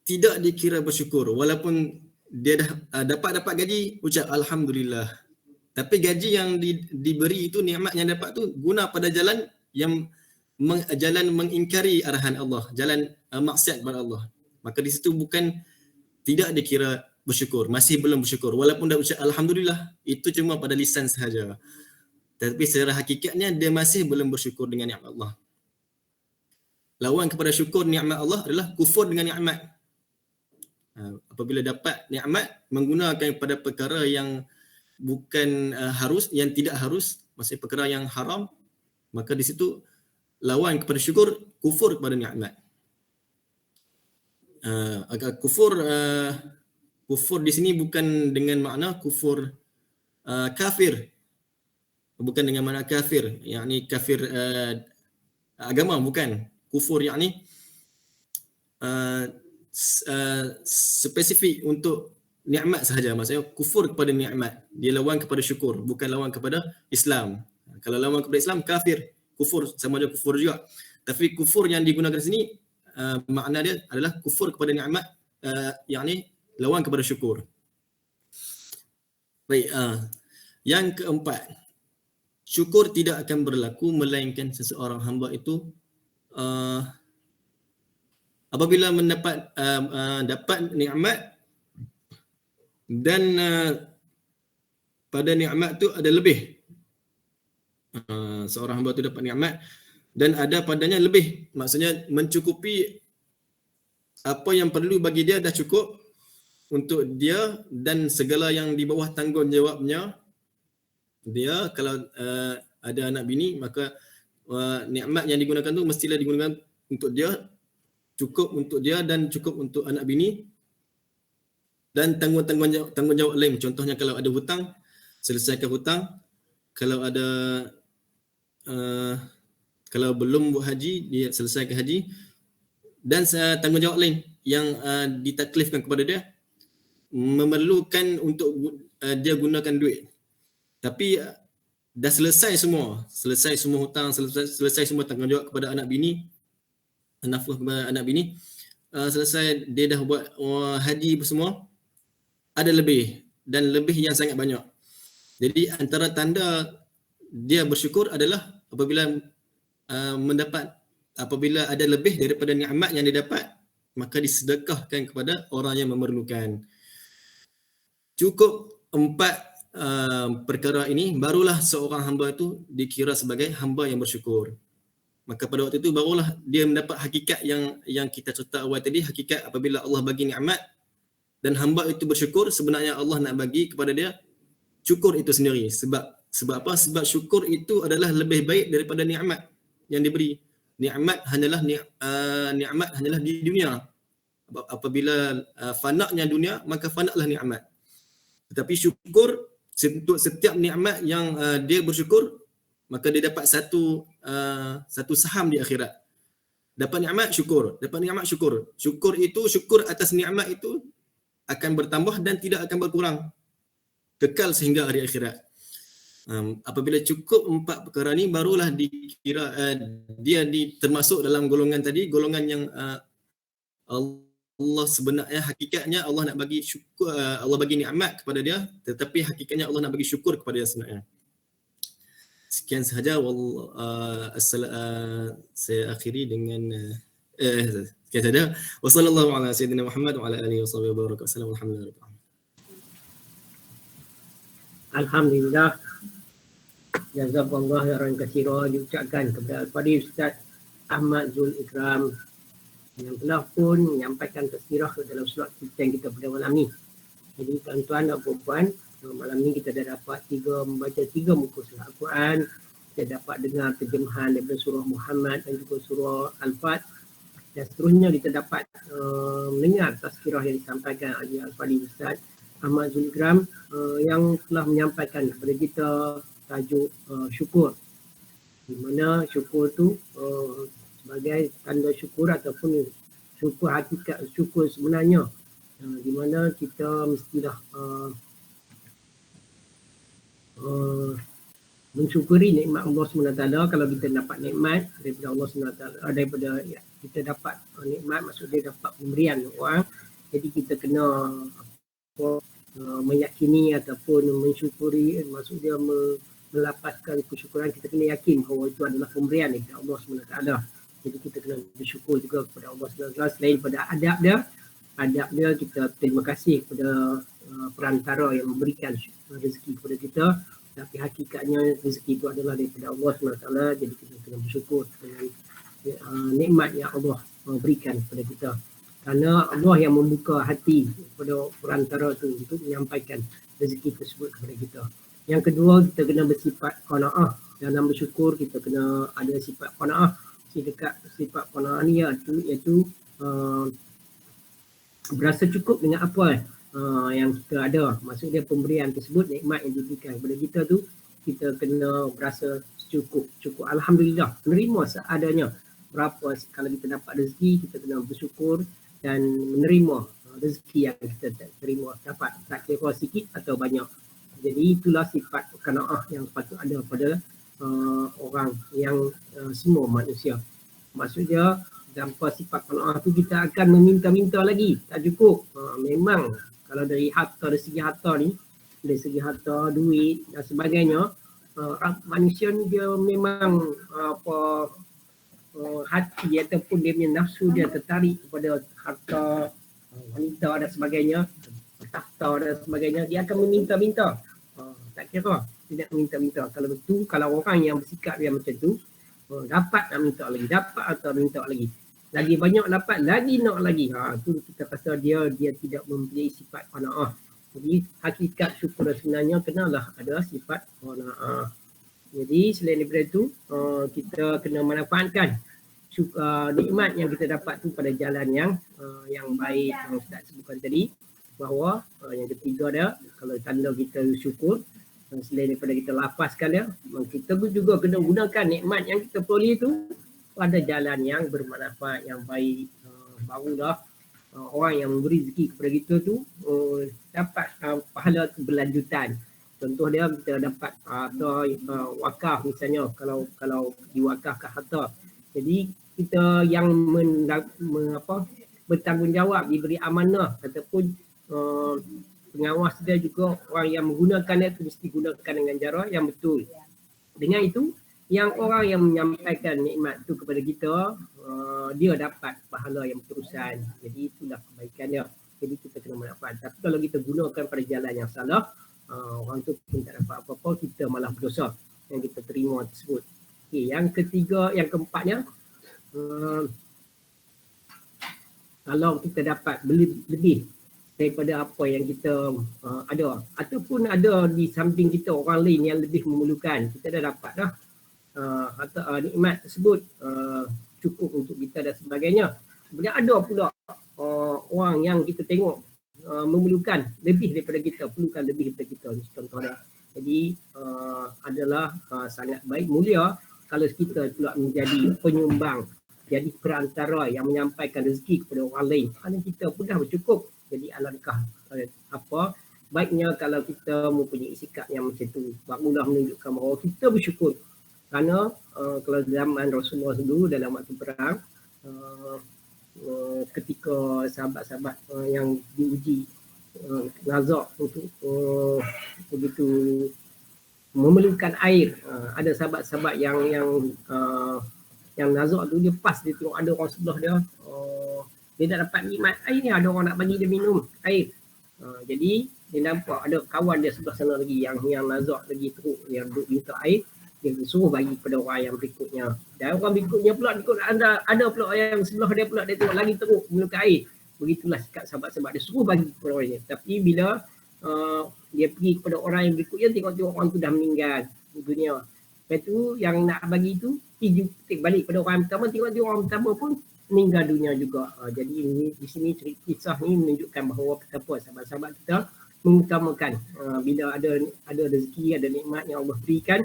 tidak dikira bersyukur walaupun dia dah dapat gaji, ucap alhamdulillah. Tapi gaji yang diberi itu, nikmat yang dapat tu guna pada jalan yang jalan mengingkari arahan Allah, jalan maksiat kepada Allah. Maka di situ bukan tidak dikira bersyukur, masih belum bersyukur walaupun dah ucap alhamdulillah, itu cuma pada lisan sahaja. Tapi secara hakikatnya dia masih belum bersyukur dengan nikmat Allah. Lawan kepada syukur nikmat Allah adalah kufur dengan nikmat. Apabila dapat nikmat menggunakan pada perkara yang bukan harus, yang tidak harus, maksudnya perkara yang haram, maka di situ lawan kepada syukur, kufur kepada nikmat. Kufur di sini bukan dengan makna kufur kafir, bukan dengan makna kafir, yakni kafir agama, bukan. Kufur yakni spesifik untuk nikmat sahaja, maksudnya kufur kepada nikmat, dia lawan kepada syukur, bukan lawan kepada Islam. Kalau lawan kepada Islam kafir, kufur sama ada kufur juga. Tapi kufur yang digunakan di sini makna dia adalah kufur kepada nikmat, yakni lawan kepada syukur. Baik, yang keempat, syukur tidak akan berlaku melainkan seseorang hamba itu apabila mendapat dapat nikmat dan pada nikmat tu ada lebih. Seorang hamba tu dapat nikmat dan ada padanya lebih, maksudnya mencukupi apa yang perlu bagi dia, dah cukup untuk dia dan segala yang di bawah tanggungjawabnya dia. Kalau ada anak bini, maka nikmat yang digunakan tu mestilah digunakan untuk dia, cukup untuk dia dan cukup untuk anak bini, dan tanggungjawab lain. Contohnya kalau ada hutang, selesaikan hutang. Kalau ada kalau belum buat haji, dia selesaikan haji, dan tanggungjawab lain yang ditaklifkan kepada dia memerlukan untuk dia gunakan duit. Tapi dah selesai semua hutang, selesai semua tanggungjawab kepada anak bini, nafkah kepada anak bini, selesai dia dah buat haji semua, ada lebih, dan lebih yang sangat banyak. Jadi antara tanda dia bersyukur adalah apabila ada lebih daripada nikmat yang dia dapat, maka disedekahkan kepada orang yang memerlukan. Cukup 4 perkara ini, barulah seorang hamba itu dikira sebagai hamba yang bersyukur. Maka pada waktu itu barulah dia mendapat hakikat yang kita cerita awal tadi, hakikat apabila Allah bagi nikmat dan hamba itu bersyukur, sebenarnya Allah nak bagi kepada dia syukur itu sendiri. Sebab apa? Sebab syukur itu adalah lebih baik daripada nikmat yang diberi. Nikmat hanyalah di dunia. Apabila fanaknya dunia, maka fanaklah nikmat. Tetapi syukur, untuk setiap nikmat yang dia bersyukur, maka dia dapat satu saham di akhirat. Dapat nikmat syukur, syukur atas nikmat itu akan bertambah dan tidak akan berkurang, kekal sehingga hari akhirat. Apabila cukup 4 perkara ni, barulah dikira dia termasuk dalam golongan tadi, golongan yang Allah sebenarnya hakikatnya Allah nak bagi syukur, Allah bagi nikmat kepada dia, tetapi hakikatnya Allah nak bagi syukur kepada dia sebenarnya. Sekian sahaja, saya akhiri dengan sekian sahaja. Wassallallahu ala sayyidina Muhammad wa ala alihi washabihi wabarakatuh. Alhamdulillah. Alhamdulillah. Jazakallah khairan katsira diucapkan kepada Al-Fadhil Ustaz Ahmad Zul Ikram yang telah pun menyampaikan tazkirah dalam slot kita pada malam ni. Jadi tuan-tuan dan puan-puan, malam ni kita dah dapat membaca 3 muka surah Al-Quran. Kita dapat dengar terjemahan daripada surah Muhammad dan juga surah Al-Fat. Dan seterusnya kita dapat mendengar tazkirah yang disampaikan oleh Al-Fadhil Ustaz Ahmad Zul Ikram yang telah menyampaikan kepada kita tajuk syukur. Di mana syukur tu sebagai tanda syukur ataupun syukur hakikat, syukur sebenarnya, di mana kita mestilah mensyukuri nikmat Allah SWT. Kalau kita dapat nikmat daripada Allah SWT, daripada kita dapat nikmat, maksud dia dapat pemberian orang, jadi kita kena meyakini ataupun mensyukuri, maksud dia melapaskan kesyukuran. Kita kena yakin bahawa itu adalah pemberian daripada Allah SWT. Jadi kita kena bersyukur juga kepada Allah SWT. Selain pada adab dia kita terima kasih kepada perantara yang memberikan rezeki kepada kita, tapi hakikatnya rezeki itu adalah daripada Allah SWT. Jadi kita kena bersyukur dengan nikmat yang Allah berikan kepada kita, kerana Allah yang membuka hati kepada perantara itu untuk menyampaikan rezeki tersebut kepada kita. Yang kedua, kita kena bersifat qanaah. Dalam bersyukur kita kena ada sifat qanaah. Sifat qanaah ni iaitu berasa cukup dengan apa yang kita ada. Maksudnya pemberian tersebut, nikmat yang diberikan kepada kita tu, kita kena berasa cukup. Alhamdulillah, menerima seadanya. Berapa kalau kita dapat rezeki, kita kena bersyukur dan menerima rezeki yang kita terima, dapat, tak kira sikit atau banyak. Jadi itulah sifat qanaah yang patut ada pada orang yang semua manusia. Maksudnya tanpa sifat qanaah tu kita akan meminta-minta lagi, tak cukup. Memang kalau dari segi harta ni, dari segi harta, duit dan sebagainya, manusia ni dia memang hati ataupun dia punya nafsu dia tertarik kepada harta, wanita dan sebagainya, tahta dan sebagainya, dia akan meminta-minta. Tak kira, tidak meminta-minta. Kalau betul, kalau orang yang bersikap yang macam tu, dapat nak minta lagi, dapat atau minta lagi. Lagi banyak dapat, lagi nak lagi. Tu kita kata dia tidak mempunyai sifat qanaah. Jadi hakikat syukur sebenarnya kenalah ada sifat qanaah. Jadi selain daripada itu, kita kena manfaatkan nikmat yang kita dapat tu pada jalan yang baik, yang Ustaz sebutkan tadi. Bahawa yang ketiga dia, kalau tanda kita syukur, selain daripada kita lapaskan dia, kita juga kena gunakan nikmat yang kita peroleh tu pada jalan yang bermanfaat, yang baik. Barulah orang yang memberi rezeki kepada kita tu dapat pahala berlanjutan. Contoh dia, kita dapat atau wakaf misalnya, kalau diwakafkan harta. Jadi kita yang bertanggungjawab, diberi amanah ataupun pengawas dia juga, orang yang menggunakan dia tu mesti gunakan dengan cara yang betul. Dengan itu, yang orang yang menyampaikan nikmat tu kepada kita, dia dapat pahala yang berterusan. Jadi itulah kebaikan dia. Jadi kita kena manfaat. Tapi kalau kita gunakan pada jalan yang salah, orang tu pun tak dapat apa-apa, kita malah berdosa yang kita terima tersebut. Okay, yang ketiga, yang keempatnya, kalau kita dapat lebih daripada apa yang kita ada, ataupun ada di samping kita orang lain yang lebih memerlukan, kita dah dapat dah nikmat tersebut, cukup untuk kita dan sebagainya. Kemudian ada pula orang yang kita tengok memerlukan lebih daripada kita, perlukan lebih daripada kita, contohnya. Jadi adalah sangat baik, mulia kalau kita pula menjadi penyumbang, jadi perantara yang menyampaikan rezeki kepada orang lain. Kerana kita pun dah bercukup. Jadi alangkah baiknya kalau kita mempunyai sikap yang macam tu, barulah menunjukkan bahawa kita bersyukur. Kerana kalau zaman Rasulullah dulu dalam waktu perang, ketika sahabat-sahabat yang diuji nazak untuk begitu memerlukan air, ada sahabat-sahabat yang nazak tu, dia pas dia tengok ada orang sebelah dia, dia tak dapat nikmat air ni, ada orang nak bagi dia minum air. Jadi dia nampak ada kawan dia sebelah sana lagi yang nazak lagi teruk, yang duduk minta air, dia suruh bagi kepada orang yang berikutnya. Dan orang berikutnya pula ada pula yang sebelah dia pula, dia tengok lagi teruk memerlukan air. Begitulah sikap sahabat-sahabat, dia suruh bagi kepada orang ini. Tapi bila dia pergi kepada orang yang berikutnya, tengok orang tu dah meninggal dunia. Lepas tu yang nak bagi tu pergi balik pada orang yang pertama, tengok orang pertama pun meninggal dunia juga. Jadi di sini kisah ni menunjukkan bahawa betapa sahabat-sahabat kita mengutamakan bila ada rezeki, ada nikmat yang Allah berikan.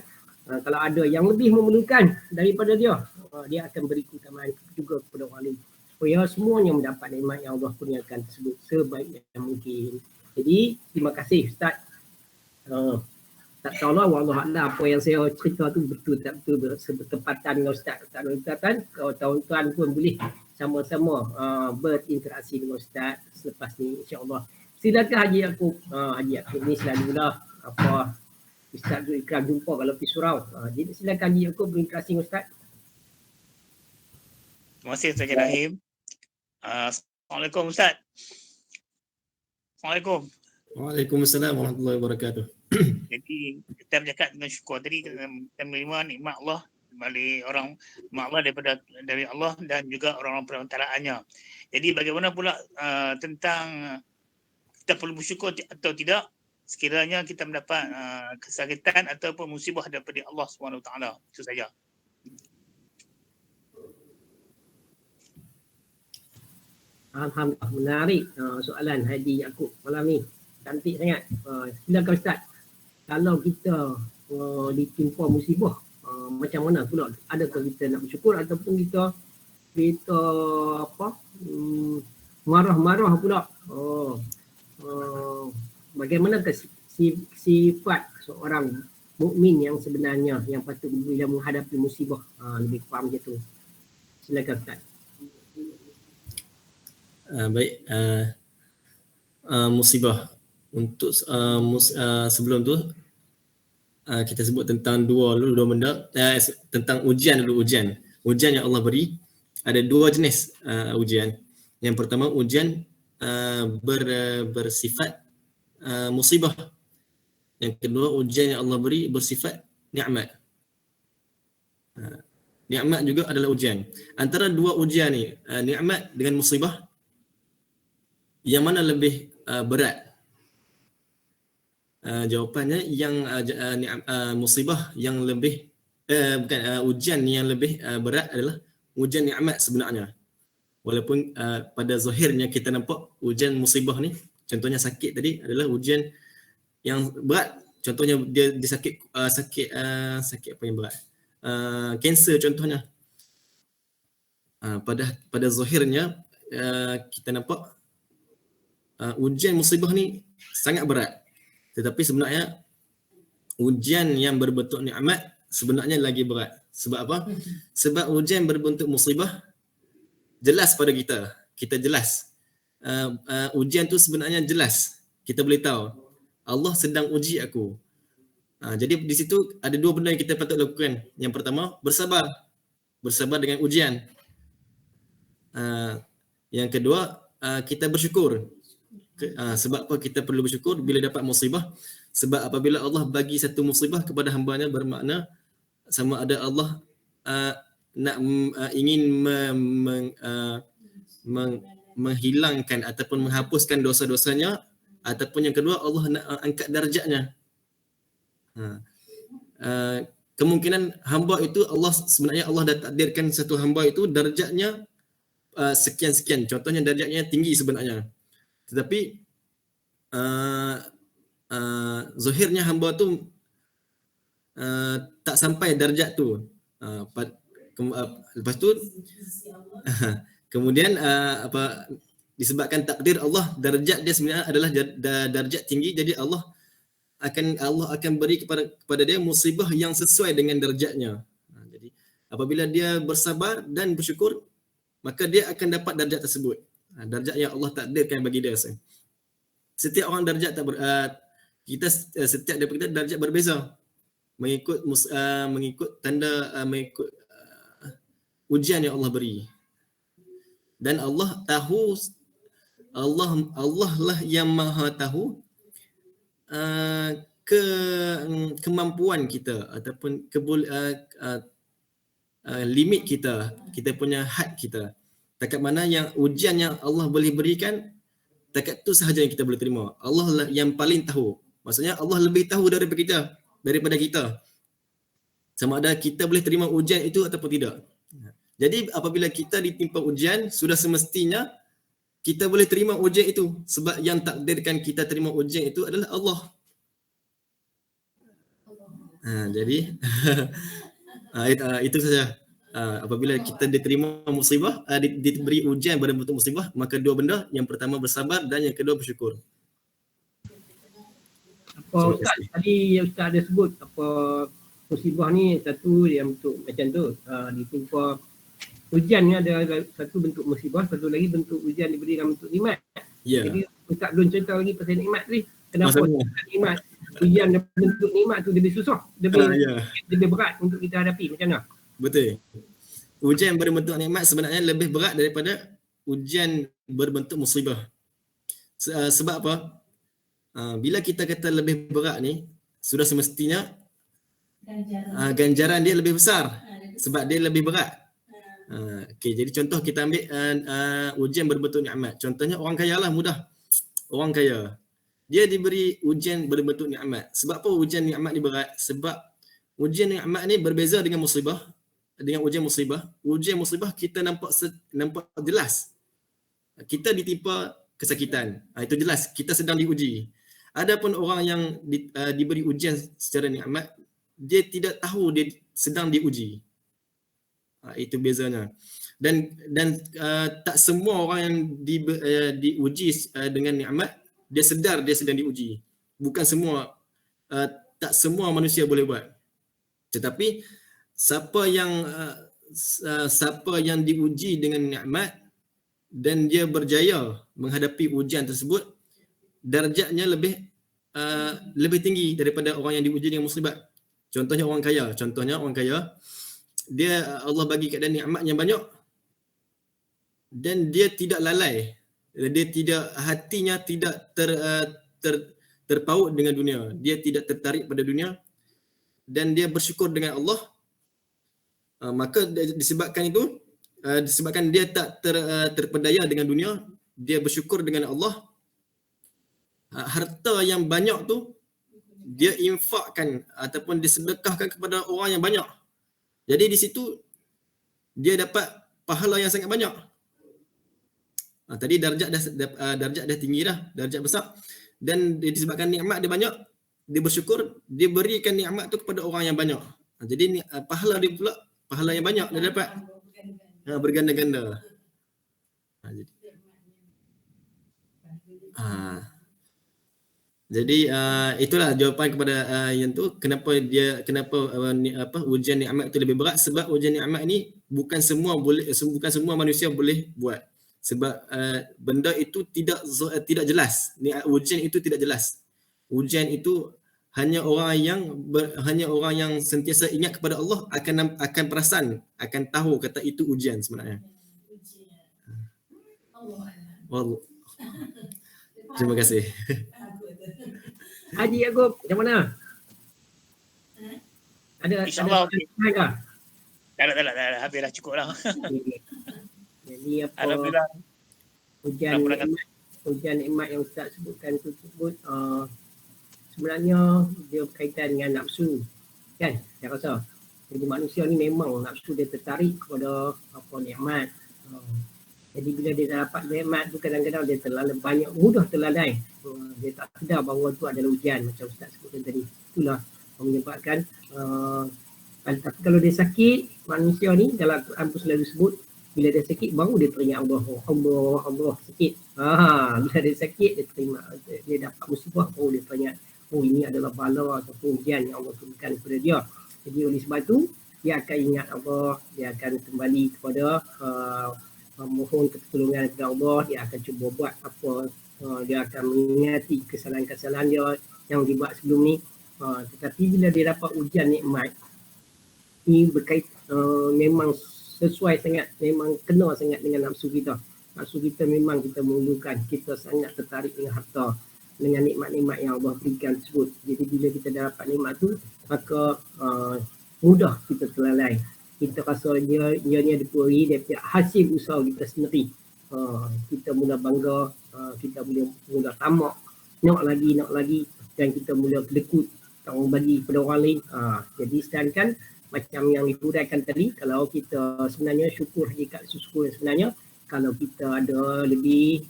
Kalau ada yang lebih memerlukan daripada dia, dia akan beri keutamaan juga kepada orang lain, supaya semuanya mendapat nikmat yang Allah kurniakan tersebut sebaik yang mungkin. Jadi terima kasih Ustaz Tak tahulah wallah a'lam apa yang saya cerita tu betul tak betul bertepatan dengan Ustaz. Tak ada bertepatan, kalau tuan-tuan pun boleh sama-sama berinteraksi dengan Ustaz selepas ni insya-Allah. Silakan Haji Yaakob. Haji Yaakob ni selalulah apa Ustaz Zul Ikram jumpa kalau pergi surau. Jadi silakan Haji Yaakob berinteraksi dengan Ustaz. Terima kasih Ustaz Rahim. Assalamualaikum Ustaz. Assalamualaikum. Waalaikumsalam warahmatullahi wabarakatuh. Jadi kita bercakap dengan syukur tadi, kita menerima nikmat Allah dari nikmat Allah dari Allah dan juga orang-orang perantaraannya. Jadi bagaimana pula tentang kita perlu bersyukur atau tidak sekiranya kita mendapat kesakitan ataupun musibah daripada Allah SWT. Itu saja. Alhamdulillah, menarik soalan Haji Yaakob malam ni. Cantik sangat. Silakan Ustaz. Kalau kita ditimpa musibah, macam mana pula? Adakah kita nak bersyukur ataupun kita apa? Marah-marah pula. Bagaimana sifat seorang mukmin yang sebenarnya yang patut bila menghadapi musibah? Lebih faham macam tu. Silakan Ustaz. Baik, musibah untuk sebelum tu kita sebut tentang dua benda, tentang ujian dulu. Ujian yang Allah beri ada dua jenis ujian. Yang pertama ujian bersifat musibah. Yang kedua ujian yang Allah beri bersifat nikmat. Nikmat juga adalah ujian. Antara dua ujian ni, nikmat dengan musibah, yang mana lebih berat? Jawapannya yang musibah yang lebih ujian yang lebih berat adalah ujian nikmat sebenarnya. Walaupun pada zahirnya kita nampak ujian musibah ni, contohnya sakit tadi adalah ujian yang berat. Contohnya dia sakit apa yang berat? Kanser contohnya. Pada zahirnya kita nampak ujian musibah ni sangat berat. Tetapi sebenarnya ujian yang berbentuk nikmat sebenarnya lagi berat. Sebab apa? Sebab ujian berbentuk musibah jelas pada kita. Kita jelas. Ujian tu sebenarnya jelas. Kita boleh tahu Allah sedang uji aku. Jadi di situ ada dua benda yang kita patut lakukan. Yang pertama, bersabar. Bersabar dengan ujian. Yang kedua, kita bersyukur. Sebab apa kita perlu bersyukur bila dapat musibah? Sebab apabila Allah bagi satu musibah kepada hamba-Nya, bermakna sama ada Allah ingin menghilangkan ataupun menghapuskan dosa-dosanya, ataupun yang kedua Allah nak angkat darjatnya. Kemungkinan hamba itu sebenarnya Allah dah takdirkan satu hamba itu darjatnya sekian-sekian. Contohnya darjatnya tinggi sebenarnya. Tetapi zahirnya hamba tu tak sampai darjat tu. Lepas tu kemudian disebabkan takdir Allah, darjat dia sebenarnya adalah darjat tinggi, jadi Allah akan beri kepada dia musibah yang sesuai dengan darjatnya. Jadi apabila dia bersabar dan bersyukur, maka dia akan dapat darjat tersebut. Darjat yang Allah takdirkan bagi dia. Setiap orang darjat setiap daripada kita darjat berbeza mengikut ujian yang Allah beri. Dan Allah tahu, Allah lah yang maha tahu kemampuan kita ataupun limit kita punya had kita. Takat mana yang ujian yang Allah boleh berikan, takat tu sahaja yang kita boleh terima. Allah lah yang paling tahu. Maksudnya Allah lebih tahu daripada kita. Sama ada kita boleh terima ujian itu ataupun tidak. Jadi apabila kita ditimpa ujian, sudah semestinya kita boleh terima ujian itu. Sebab yang takdirkan kita terima ujian itu adalah Allah. Jadi itu saja. Apabila kita diterima musibah, diberi ujian berbentuk musibah, maka dua benda. Yang pertama bersabar dan yang kedua bersyukur. Apa Ustaz tadi Ustaz ada sebut apa musibah ni satu yang bentuk macam tu, ditimpa ujian ni ada satu bentuk musibah, satu lagi bentuk ujian diberi dalam bentuk nikmat. Ya. Jadi Ustaz belum cerita lagi pasal nikmat ni. Kenapa nikmat ujian dalam bentuk nikmat tu lebih susah, lebih berat untuk kita hadapi, macam mana? Betul. Ujian berbentuk nikmat sebenarnya lebih berat daripada ujian berbentuk musibah. Sebab apa? Bila kita kata lebih berat ni, sudah semestinya ganjaran dia lebih besar sebab dia lebih berat. Okey, jadi contoh kita ambil ujian berbentuk nikmat. Contohnya orang kaya lah, mudah. Orang kaya, dia diberi ujian berbentuk nikmat. Sebab apa ujian nikmat ni berat? Sebab ujian nikmat ni berbeza dengan musibah. Dengan ujian musibah, kita nampak jelas. Kita ditimpa kesakitan. Itu jelas kita sedang diuji. Adapun orang yang diberi ujian secara nikmat, dia tidak tahu dia sedang diuji. Itu bezanya. Dan tak semua orang yang diuji dengan nikmat dia sedar dia sedang diuji. Bukan semua, tak semua manusia boleh buat. Tetapi siapa yang diuji dengan nikmat dan dia berjaya menghadapi ujian tersebut, darjatnya lebih tinggi daripada orang yang diuji dengan musibah. Contohnya orang kaya, dia Allah bagi keadaan nikmat yang banyak dan dia tidak lalai. Hatinya tidak terpaut dengan dunia. Dia tidak tertarik pada dunia dan dia bersyukur dengan Allah. Maka disebabkan dia tak terpedaya dengan dunia, dia bersyukur dengan Allah. Harta yang banyak tu dia infakkan ataupun disedekahkan kepada orang yang banyak. Jadi di situ dia dapat pahala yang sangat banyak. Tadi darjat dah tinggi dah, darjat besar. Dan disebabkan nikmat dia banyak, dia bersyukur, dia berikan nikmat tu kepada orang yang banyak. Jadi pahala dia pula, pahala yang banyak dia dapat. Berganda-ganda. Jadi itulah jawapan kepada yang tu, kenapa ujian nikmat itu lebih berat. Sebab ujian nikmat ni bukan semua manusia boleh buat. Sebab benda itu tidak jelas. Ujian itu tidak jelas. Ujian itu hanya orang yang sentiasa ingat kepada Allah akan perasan, akan tahu kata itu ujian sebenarnya. Allah. Terima kasih. Haji Yaakob, macam mana? InsyaAllah okey. Tak ada. Habis dah, cukup lah. Jadi apa Alhamdulillah. Ujian nikmat yang Ustaz sebutkan tersebut sebenarnya dia berkaitan dengan nafsu, kan? Saya rasa. Jadi manusia ni memang nafsu dia tertarik kepada nikmat. Jadi bila dia dah dapat nikmat tu, kadang-kadang dia terlalu banyak, mudah terlalai. Dia tak sedar bahawa itu adalah ujian, macam Ustaz sebutkan tadi. Itulah menyebabkan tapi kalau dia sakit, manusia ni dalam Quran pun selalu sebut, bila dia sakit baru dia teringat Allah sakit. Bila dia sakit dia dapat musibah, baru dia teringat, ini adalah bala ataupun ujian yang Allah turunkan kepada dia. Jadi oleh sebab tu dia akan ingat Allah, dia akan kembali kepada mohon pertolongan kepada Allah, dia akan cuba buat apa, dia akan mengingati kesalahan-kesalahan dia yang dibuat sebelum ni. Tetapi bila dia dapat ujian nikmat ni memang sesuai sangat, memang kena sangat dengan nafsu kita. Nafsu kita memang kita memerlukan, kita sangat tertarik dengan harta, dengan nikmat-nikmat yang Allah berikan tersebut. Jadi bila kita dah dapat nikmat tu, maka mudah kita terlalai. Kita rasa ianya dipuri daripada hasil usaha kita sendiri. Kita mula bangga, kita mula tamak, nak lagi, dan kita mula kedekut, tak mau bagi kepada orang lain. Jadi sedangkan macam yang diuraikan tadi, kalau kita sebenarnya syukur, hakikat syukur sebenarnya, kalau kita ada lebih,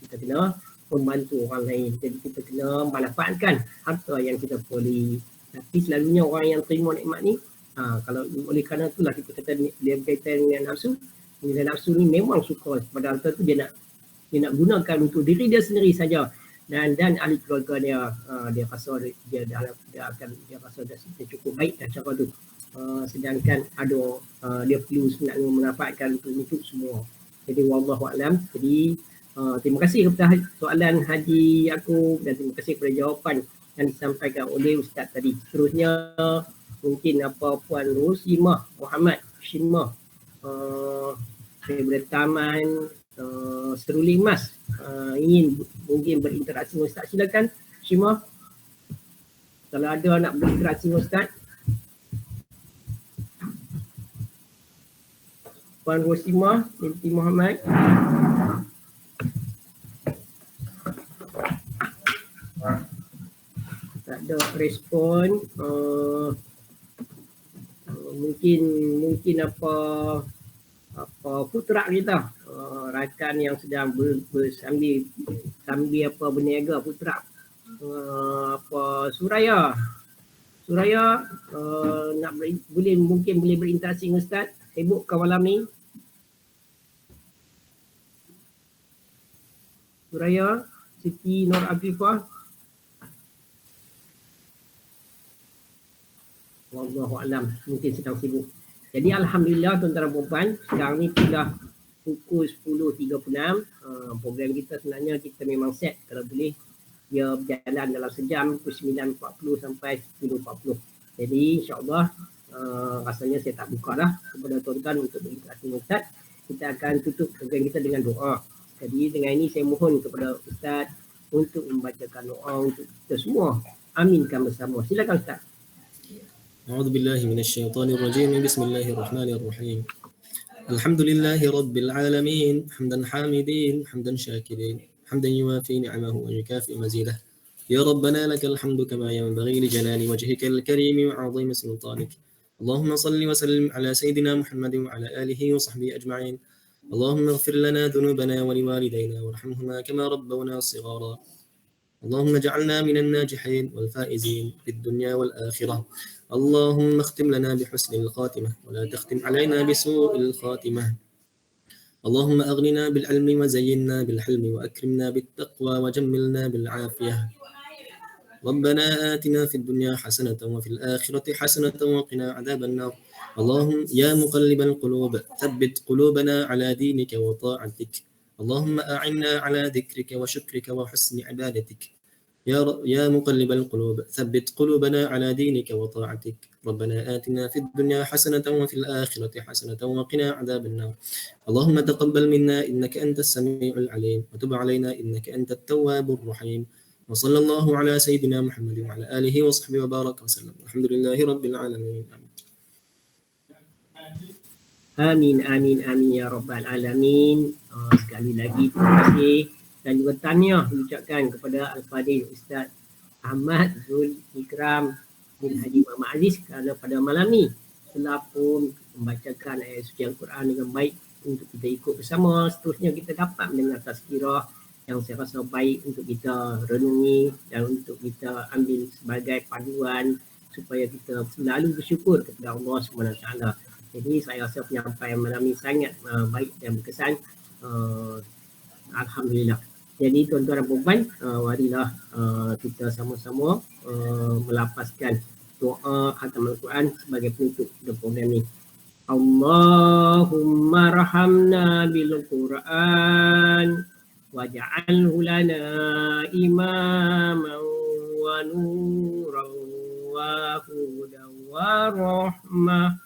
kita kena membantu orang lain. Jadi kita kena manfaatkan harta yang kita peroleh. Tapi selalunya orang yang terima nikmat ni, kalau oleh kerana itulah kita kata dia berkaitan dengan nafsu. Bila nafsu ni memang suka pada harta tu, dia nak gunakan untuk diri dia sendiri saja. dan ahli keluarga dia. Dia rasa dia rasa dia cukup baik dah cara tu. Sedangkan ada dia perlu sebenarnya menampakkan untuk semua. Jadi wallahu a'lam. Jadi terima kasih kepada soalan Haji Yaakob dan terima kasih kepada jawapan yang disampaikan oleh Ustaz tadi. Seterusnya mungkin Puan Rosimah Muhammad Shimah daripada Taman Seruling Mas ingin mungkin berinteraksi dengan Ustaz. Silakan Shimah. Kalau ada nak berinteraksi dengan Ustaz. Puan Rosimah binti Muhammad. Tak ada respon. Mungkin apa putra kita, rakan yang sedang sambil berniaga putra, Suraya nak mungkin boleh berinteraksi dengan Ustaz. Sibuk ke malam ni? Suraya Siti Nur Afifah. Wallahu a'lam, mungkin sedang sibuk. Jadi alhamdulillah tuan-tuan dan puan, sekarang ni sudah pukul 10.36. Program kita sebenarnya kita memang set kalau boleh dia berjalan dalam sejam, pukul 9.40 sampai 10.40. Jadi insya-Allah rasanya saya tak buka dah kepada tuan-tuan untuk berinteraksi dengan Ustaz. Kita akan tutup program kita dengan doa. Jadi dengan ini saya mohon kepada Ustaz untuk membacakan doa untuk kita semua. Aminkan bersama. Silakan Ustaz. أعوذ بالله من الشيطان الرجيم بسم الله الرحمن الرحيم الحمد لله رب العالمين حمدا حامدين حمدا شاكرين حمدا يوافي نعمه ويكافئ مزيده يا ربنا لك الحمد كما ينبغي لجلال وجهك الكريم وعظيم سلطانك اللهم صل وسلم على سيدنا محمد وعلى آله وصحبه أجمعين اللهم اغفر لنا ذنوبنا ولوالدينا وارحمهما كما ربونا صغارا اللهم اجعلنا من الناجحين والفائزين في الدنيا والآخرة اللهم اختم لنا بحسن الخاتمة ولا تختم علينا بسوء الخاتمة اللهم أغننا بالعلم وزينا بالحلم وأكرمنا بالتقوى وجملنا بالعافية ربنا آتنا في الدنيا حسنة وفي الآخرة حسنة وقنا عذاب النار اللهم يا مقلب القلوب ثبت قلوبنا على دينك وطاعتك اللهم أعنا على ذكرك وشكرك وحسن عبادتك يا مقلب القلوب ثبت قلوبنا على دينك وطاعتك ربنا آتنا في الدنيا حسنة وفي الآخرة حسنة وقنا عذاب النار اللهم تقبل منا إنك أنت السميع العليم وتب علينا إنك أنت التواب الرحيم وصلى الله على سيدنا محمد وعلى آله وصحبه وبارك وسلم الحمد لله رب العالمين Amin, amin, amin ya Rabbal Alamin. Sekali lagi terima kasih dan juga tahniah diucapkan kepada Al-Fadhil Ustaz Ahmad Zul Ikram bin Haji Muhammad Aziz kerana pada malam ni telah pun membacakan ayat suci Al-Quran dengan baik untuk kita ikut bersama. Seterusnya kita dapat mendengar tazkirah yang saya rasa baik untuk kita renungi dan untuk kita ambil sebagai panduan supaya kita selalu bersyukur kepada Allah SWT. Jadi saya rasa penyampaian malam ini sangat baik dan berkesan. Alhamdulillah. Jadi tuan-tuan dan puan, marilah kita sama-sama melafazkan doa khatam Al-Quran sebagai penutup program ini. Allahumma rahamna bil Quran waj'alhu lana imaman wa nuran wa hudan wa rahmah.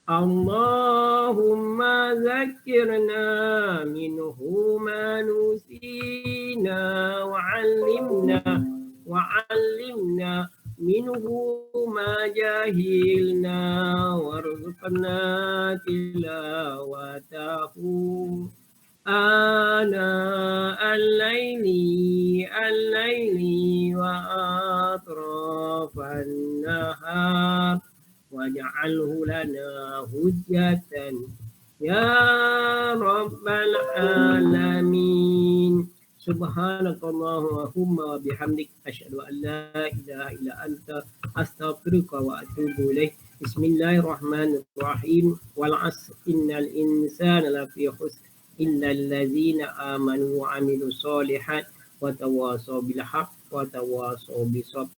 Allahumma zakirna minhu ma nusina wa'allimna minhu ma jahilna warzuqna tilawatahu ana al-layli wa atrafan nahar waj'alhu lana hujjatan ya rabbal alamin. Subhanakallahumma wa bihamdik asyhadu an la ilaha illa anta astaghfiruka wa atubu ilaik. Bismillahirrahmanirrahim. Wal 'asr innal insana lafi khusr illa allazina amanu wa 'amilus solihat wa tawasau bil haqq wa tawasau bis sabr.